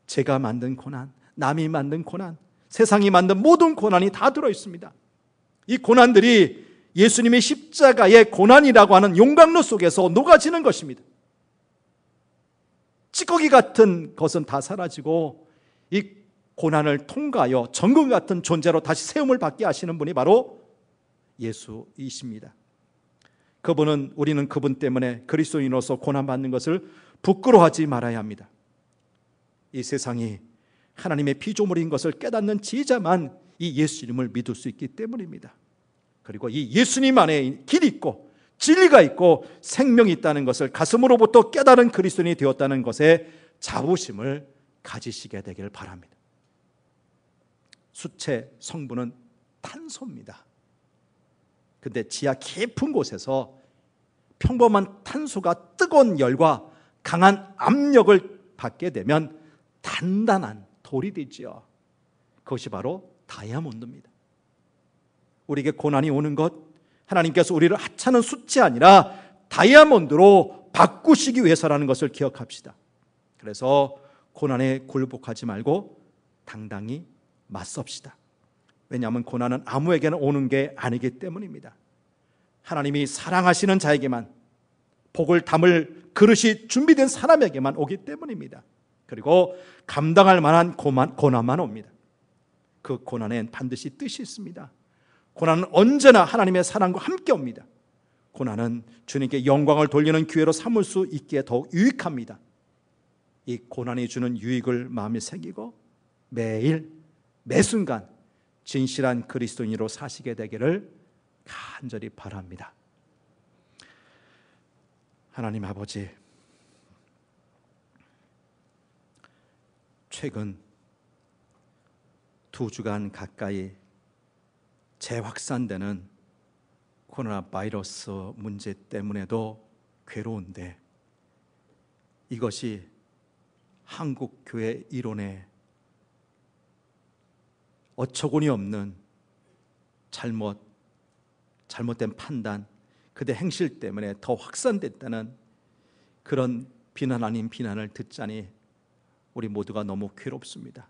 제가 만든 고난, 남이 만든 고난, 세상이 만든 모든 고난이 다 들어있습니다. 이 고난들이 예수님의 십자가의 고난이라고 하는 용광로 속에서 녹아지는 것입니다. 찌꺼기 같은 것은 다 사라지고 이 고난을 통과하여 정금 같은 존재로 다시 세움을 받게 하시는 분이 바로 예수이십니다. 우리는 그분 때문에 그리스도인으로서 고난받는 것을 부끄러워하지 말아야 합니다. 이 세상이 하나님의 피조물인 것을 깨닫는 지자만 이 예수님을 믿을 수 있기 때문입니다. 그리고 이 예수님 안에 길이 있고 진리가 있고 생명이 있다는 것을 가슴으로부터 깨달은 그리스도인이 되었다는 것에 자부심을 가지시게 되길 바랍니다. 수채 성분은 탄소입니다. 근데 지하 깊은 곳에서 평범한 탄소가 뜨거운 열과 강한 압력을 받게 되면 단단한 돌이 되지요. 그것이 바로 다이아몬드입니다. 우리에게 고난이 오는 것, 하나님께서 우리를 하찮은 숫이 아니라 다이아몬드로 바꾸시기 위해서라는 것을 기억합시다. 그래서 고난에 굴복하지 말고 당당히 맞섭시다. 왜냐하면 고난은 아무에게나 오는 게 아니기 때문입니다. 하나님이 사랑하시는 자에게만, 복을 담을 그릇이 준비된 사람에게만 오기 때문입니다. 그리고 감당할 만한 고난만 옵니다. 그 고난엔 반드시 뜻이 있습니다. 고난은 언제나 하나님의 사랑과 함께 옵니다. 고난은 주님께 영광을 돌리는 기회로 삼을 수 있기에 더욱 유익합니다. 이 고난이 주는 유익을 마음에 새기고 매일 매순간 진실한 그리스도인으로 사시게 되기를 간절히 바랍니다. 하나님 아버지, 최근 2주간 가까이 재확산되는 코로나 바이러스 문제 때문에도 괴로운데 이것이 한국 교회 이론에 어처구니 없는 잘못된 판단, 그대 행실 때문에 더 확산됐다는 그런 비난 아닌 비난을 듣자니 우리 모두가 너무 괴롭습니다.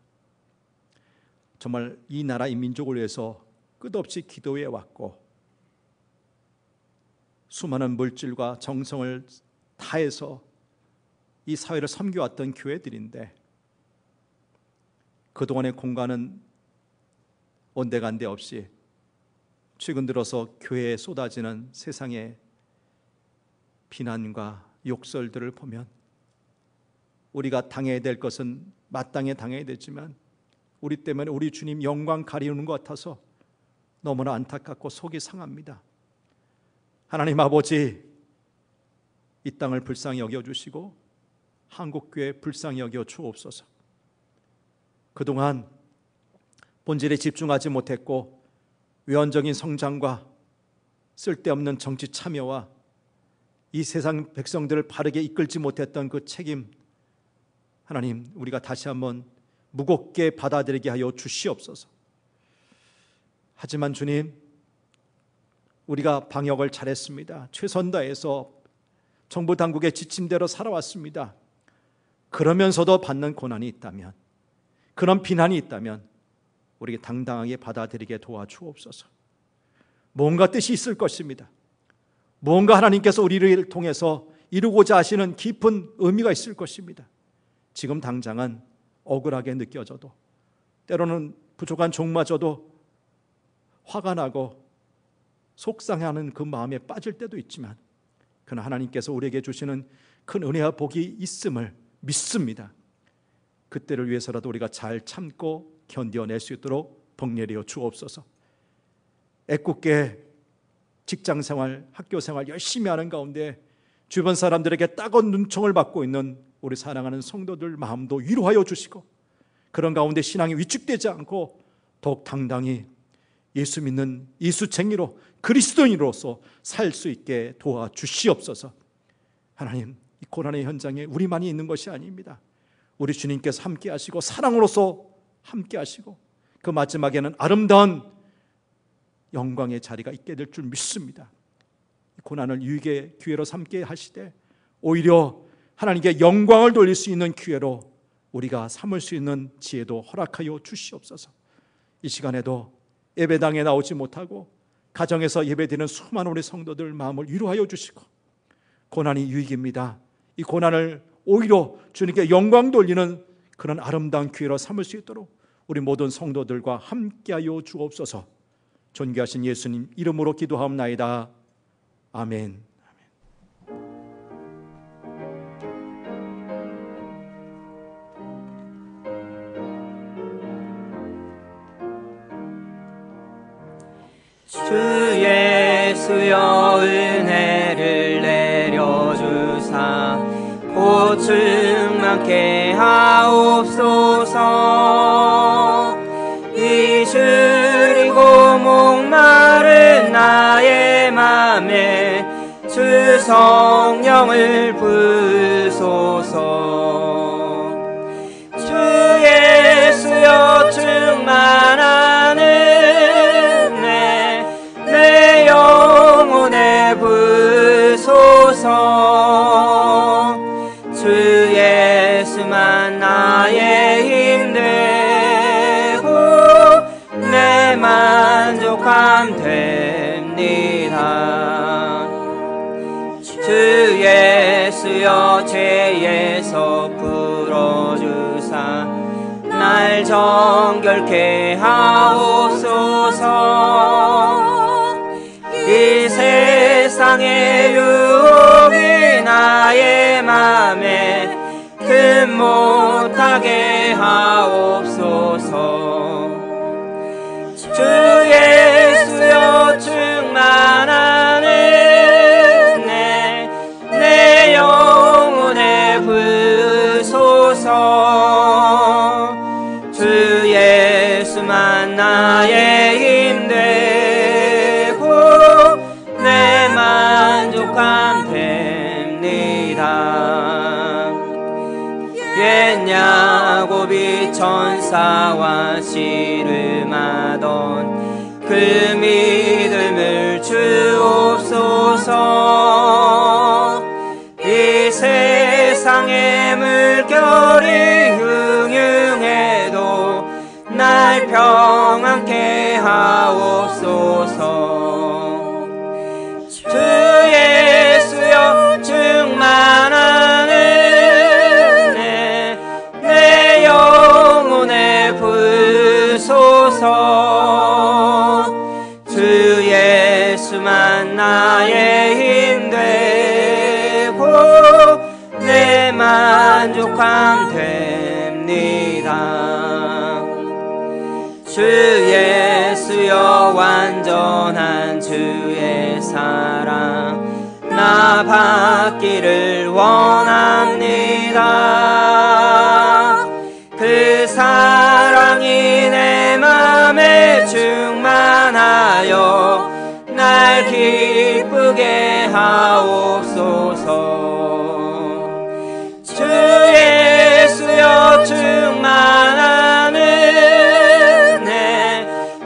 정말 이 나라 이 민족을 위해서 끝없이 기도해 왔고 수많은 물질과 정성을 다해서 이 사회를 섬겨왔던 교회들인데 그동안의 공간은 온데간데 없이 최근 들어서 교회에 쏟아지는 세상의 비난과 욕설들을 보면 우리가 당해야 될 것은 마땅히 당해야 되지만 우리 때문에 우리 주님 영광 가리우는 것 같아서 너무나 안타깝고 속이 상합니다. 하나님 아버지, 이 땅을 불쌍히 여겨주시고 한국교회 불쌍히 여겨 주옵소서. 그동안 본질에 집중하지 못했고 외연적인 성장과 쓸데없는 정치 참여와 이 세상 백성들을 바르게 이끌지 못했던 그 책임, 하나님 우리가 다시 한번 무겁게 받아들이게 하여 주시옵소서. 하지만 주님, 우리가 방역을 잘했습니다. 최선 다해서 정부 당국의 지침대로 살아왔습니다. 그러면서도 받는 고난이 있다면, 그런 비난이 있다면 우리에게 당당하게 받아들이게 도와주옵소서. 뭔가 뜻이 있을 것입니다. 뭔가 하나님께서 우리를 통해서 이루고자 하시는 깊은 의미가 있을 것입니다. 지금 당장은 억울하게 느껴져도, 때로는 부족한 종마저도 화가 나고 속상해하는 그 마음에 빠질 때도 있지만, 그러나 하나님께서 우리에게 주시는 큰 은혜와 복이 있음을 믿습니다. 그때를 위해서라도 우리가 잘 참고 견뎌낼 수 있도록 복 내려 주옵소서. 애꿎게 직장생활, 학교생활 열심히 하는 가운데 주변 사람들에게 따가운 눈총을 받고 있는 우리 사랑하는 성도들 마음도 위로하여 주시고, 그런 가운데 신앙이 위축되지 않고 더욱 당당히 예수 믿는 예수쟁이로 그리스도인으로서 살 수 있게 도와주시옵소서. 하나님, 이 고난의 현장에 우리만이 있는 것이 아닙니다. 우리 주님께서 함께 하시고 사랑으로서 함께 하시고 그 마지막에는 아름다운 영광의 자리가 있게 될 줄 믿습니다. 고난을 유익의 기회로 삼게 하시되 오히려 하나님께 영광을 돌릴 수 있는 기회로 우리가 삼을 수 있는 지혜도 허락하여 주시옵소서. 이 시간에도 예배당에 나오지 못하고 가정에서 예배드리는 수많은 우리 성도들 마음을 위로하여 주시고, 고난이 유익입니다. 이 고난을 오히려 주님께 영광 돌리는 그런 아름다운 기회로 삼을 수 있도록 우리 모든 성도들과 함께하여 주옵소서. 존귀하신 예수님 이름으로 기도하옵나이다. 아멘. 주 예수여 은혜를 내려주사 고충 많게 하옵소서. 이주리고 목마른 나의 맘에 주 성령을 부으소서. 주 예수여 충만한 은혜 내 영혼에 부으소서. 주 예수만 나의 힘 되고 내 만족함 됩니다. 주 예수여 죄에서 풀어주사 날 정결케 하옵소서. 이 세상 세상의 유혹이 나의 맘에 금 못하게 하옵소서. 주 예수여 충만한 은혜 내 영혼에 부으소서. 주 예수만 나의 힘 되고 내 만족함 됩니다. 옛 야곱이 천사와 씨름하던 그 믿음을 주옵소서. 이 세상의 물결이 흉흉해도 날 평안케 하옵소서. 주 예수여 충만한 은혜 내 영혼에 부으소서. 주 예수만 나의 힘 되고 내 만족함 됩니다. 주 예수여 완전한 주의 사랑 나 받기를 원합니다. 그 사랑이 내 맘에 충만하여 날 기쁘게 하옵소서. 주 예수여 충만한 은혜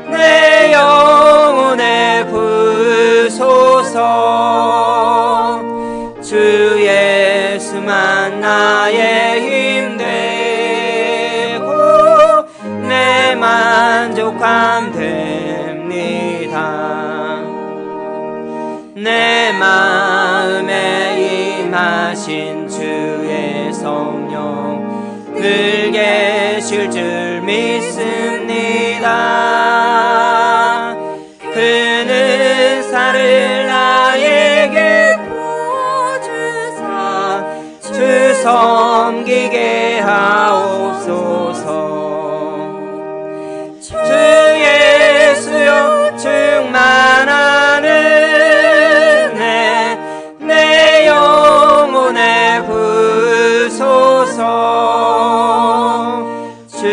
내 영혼에 부으소서. 주 예수만 나의 힘 되고 내 만족함 됩니다. 내 마음에 임하신 주의 성령 늘 계실 줄 믿습니다. 그는 사를 나에게 부어주사 주 섬기게 하옵소서. 주 예수여 충만한 은혜 내 영혼에 부으소서. 주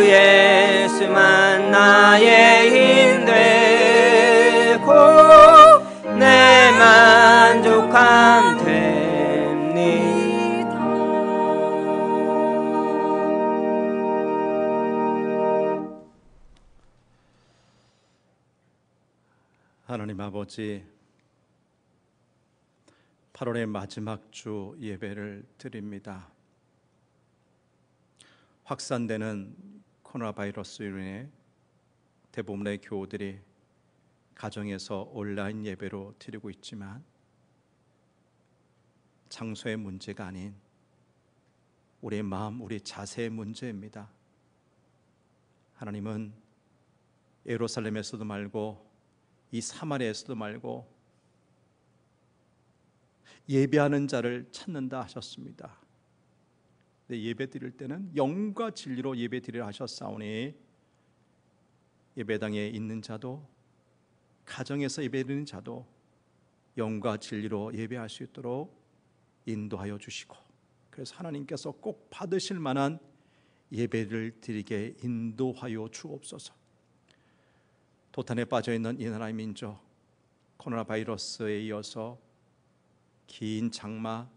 예수만 나의 힘 되고 내 만족함 됩니다. 하나님 아버지, 8월의 마지막 주 예배를 드립니다. 확산되는 코로나 바이러스로 인해 대부분의 교우들이 가정에서 온라인 예배로 드리고 있지만 장소의 문제가 아닌 우리의 마음, 우리 자세의 문제입니다. 하나님은 예루살렘에서도 말고 이 사마리아에서도 말고 예배하는 자를 찾는다 하셨습니다. 예배 드릴 때는 영과 진리로 예배 드리라 하셨사오니 예배당에 있는 자도 가정에서 예배 드리는 자도 영과 진리로 예배할 수 있도록 인도하여 주시고, 그래서 하나님께서 꼭 받으실 만한 예배를 드리게 인도하여 주옵소서. 도탄에 빠져있는 이 나라의 민족, 코로나 바이러스에 이어서 긴 장마,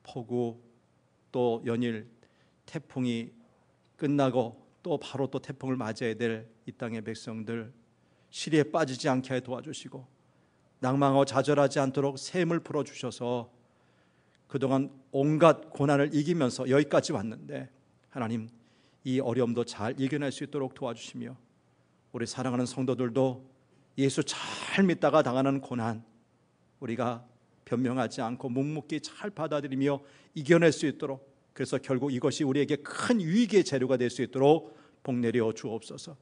폭우, 또 연일 태풍이 끝나고 또 바로 또 태풍을 맞이해야 될 이 땅의 백성들 시리에 빠지지 않게 해 도와주시고, 낭망하고 좌절하지 않도록 샘을 풀어주셔서 그동안 온갖 고난을 이기면서 여기까지 왔는데 하나님 이 어려움도 잘 이겨낼 수 있도록 도와주시며, 우리 사랑하는 성도들도 예수 잘 믿다가 당하는 고난 우리가 변명하지 않고 묵묵히 잘 받아들이며 이겨낼 수 있도록, 그래서 결국 이것이 우리에게 큰 유익의 재료가 될 수 있도록 복내려 주옵소서.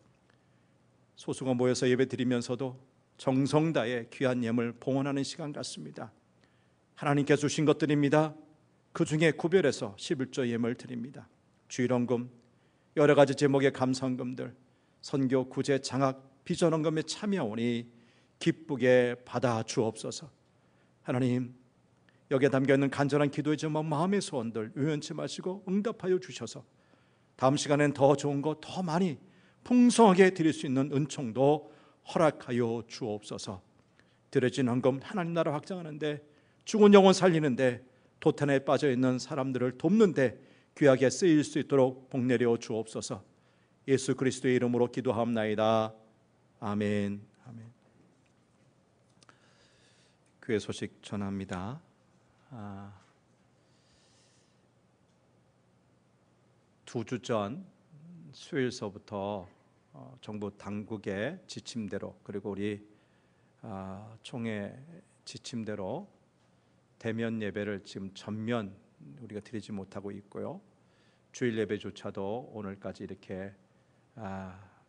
소수가 모여서 예배 드리면서도 정성 다해 귀한 예물 봉헌하는 시간 같습니다. 하나님께 주신 것들입니다. 그 중에 구별해서 11조 예물 드립니다. 주일헌금, 여러 가지 제목의 감사헌금들, 선교, 구제, 장학, 비전헌금에 참여하오니 기쁘게 받아 주옵소서. 하나님, 여기에 담겨있는 간절한 기도의 제목, 마음의 소원들 의원치 마시고 응답하여 주셔서 다음 시간엔 더 좋은 거 더 많이 풍성하게 드릴 수 있는 은총도 허락하여 주옵소서. 드려진 헌금 하나님 나라 확장하는데, 죽은 영혼 살리는데, 도탄에 빠져있는 사람들을 돕는데 귀하게 쓰일 수 있도록 복내려 주옵소서. 예수 그리스도의 이름으로 기도하옵나이다. 아멘. 아멘. 교회 소식 전합니다. 두 주 전 수요일서부터 정부 당국의 지침대로, 그리고 우리 총회 지침대로 대면 예배를 지금 전면 우리가 드리지 못하고 있고요. 주일 예배조차도 오늘까지 이렇게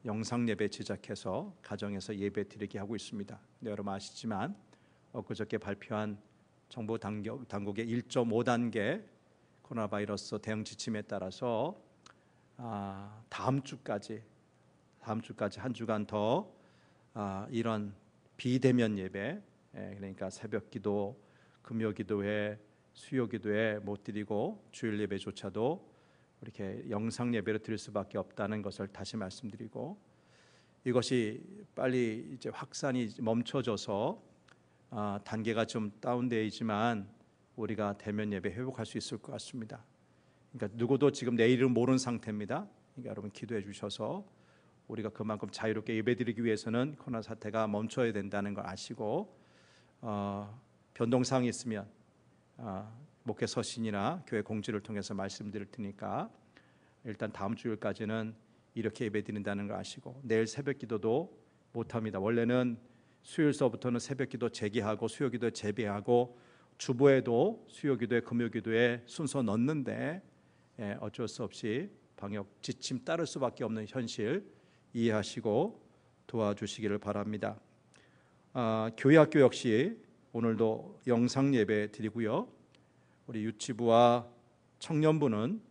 영상 예배 제작해서 가정에서 예배 드리게 하고 있습니다. 네, 여러분 아시지만 엊그저께 발표한 정부 당국의 1.5단계 코로나 바이러스 대응 지침에 따라서 다음 주까지 한 주간 더 이런 비대면 예배, 그러니까 새벽기도, 금요기도회, 수요기도회 못 드리고 주일 예배조차도 이렇게 영상 예배를 드릴 수밖에 없다는 것을 다시 말씀드리고, 이것이 빨리 이제 확산이 멈춰져서 단계가 좀 다운되어 있지만 우리가 대면 예배 회복할 수 있을 것 같습니다. 그러니까 누구도 지금 내일은 모르는 상태입니다. 그러니까 여러분 기도해 주셔서 우리가 그만큼 자유롭게 예배드리기 위해서는 코로나 사태가 멈춰야 된다는 걸 아시고, 변동사항이 있으면 목회 서신이나 교회 공지를 통해서 말씀드릴 테니까 일단 다음 주일까지는 이렇게 예배드린다는 걸 아시고, 내일 새벽기도도 못합니다. 원래는 수요일서부터는 새벽기도 재개하고 수요기도에 재배하고 주보에도 수요기도에 금요기도에 순서 넣는데 어쩔 수 없이 방역 지침 따를 수밖에 없는 현실 이해하시고 도와주시기를 바랍니다. 교회 학교 역시 오늘도 영상 예배 드리고요. 우리 유치부와 청년부는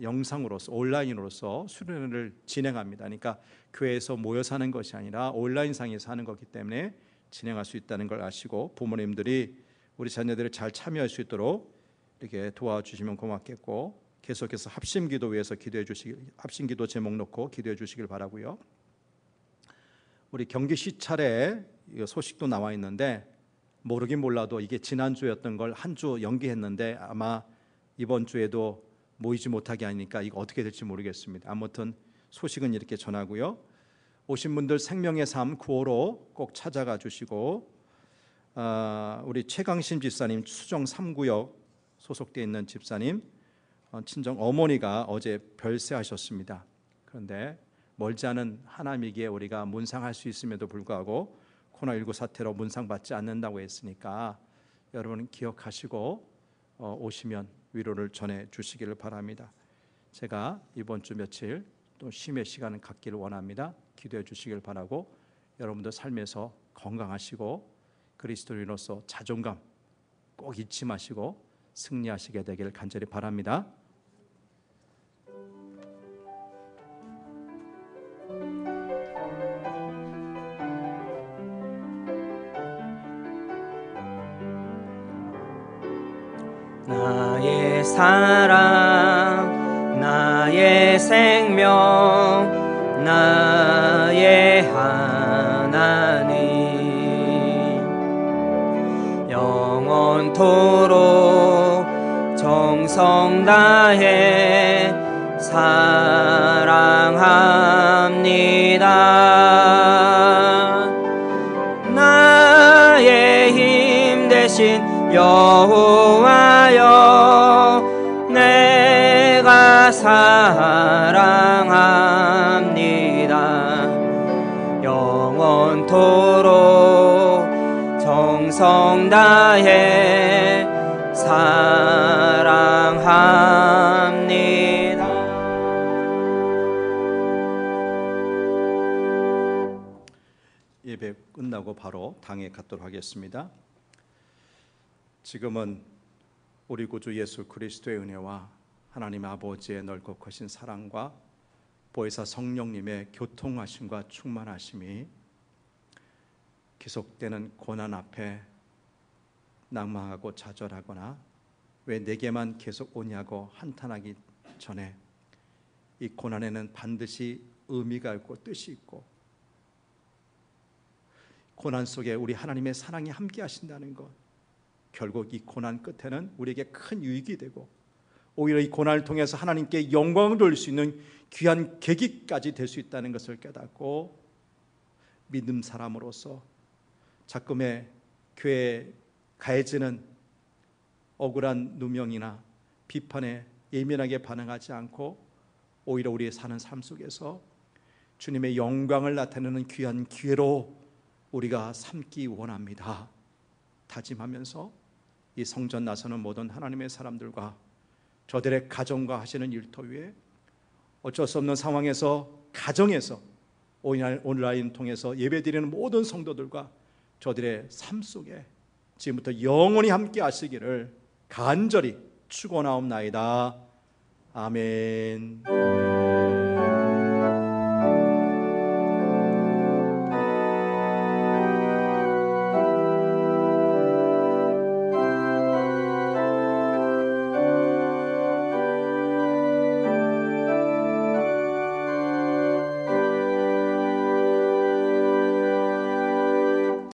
영상으로서 온라인으로서 수련회를 진행합니다. 그러니까 교회에서 모여 사는 것이 아니라 온라인상에서 하는 거기 때문에 진행할 수 있다는 걸 아시고, 부모님들이 우리 자녀들을 잘 참여할 수 있도록 이렇게 도와주시면 고맙겠고, 계속해서 합심기도 위해서 기도해 주시길, 합심기도 제목 놓고 기도해 주시길 바라고요. 우리 경기 시찰에 소식도 나와 있는데, 모르긴 몰라도 이게 지난주였던 걸 한 주 연기했는데 아마 이번 주에도 모이지 못하게 하니까 이거 어떻게 될지 모르겠습니다. 아무튼 소식은 이렇게 전하고요. 오신 분들 생명의 삶 구호로 꼭 찾아가 주시고, 우리 최강신 집사님 수정 3구역 소속되어 있는 집사님 친정 어머니가 어제 별세하셨습니다. 그런데 멀지 않은 하나님이기에 우리가 문상할 수 있음에도 불구하고 코로나19 사태로 문상받지 않는다고 했으니까 여러분 기억하시고 오시면 위로를 전해 주시기를 바랍니다. 제가 이번 주 며칠 또 쉼의 시간을 갖기를 원합니다. 기도해 주시길 바라고, 여러분들 삶에서 건강하시고 그리스도인으로서 자존감 꼭 잊지 마시고 승리하시게 되기를 간절히 바랍니다. 나의 사랑, 나의 생명, 나의 하나님, 영원토록 정성 다해 사랑합니다. 나의 힘 대신 여호와여, 내가 사랑합니다. 영원토록 정성 다해 사랑합니다. 예배 끝나고 바로 당에 갖도록 하겠습니다. 지금은 우리 구주 예수 그리스도의 은혜와 하나님 아버지의 넓고 크신 사랑과 보혜사 성령님의 교통하심과 충만하심이 계속되는 고난 앞에 낭망하고 좌절하거나 왜 내게만 계속 오냐고 한탄하기 전에 이 고난에는 반드시 의미가 있고 뜻이 있고 고난 속에 우리 하나님의 사랑이 함께 하신다는 것, 결국 이 고난 끝에는 우리에게 큰 유익이 되고 오히려 이 고난을 통해서 하나님께 영광을 돌릴 수 있는 귀한 계기까지 될 수 있다는 것을 깨닫고 믿음 사람으로서 자꾸의 교회에 가해지는 억울한 누명이나 비판에 예민하게 반응하지 않고 오히려 우리의 사는 삶 속에서 주님의 영광을 나타내는 귀한 기회로 우리가 삼기 원합니다. 다짐하면서 이 성전 나서는 모든 하나님의 사람들과 저들의 가정과 하시는 일터 위에 어쩔 수 없는 상황에서 가정에서 온라인 통해서 예배드리는 모든 성도들과 저들의 삶 속에 지금부터 영원히 함께 하시기를 간절히 축원하옵나이다. 아멘.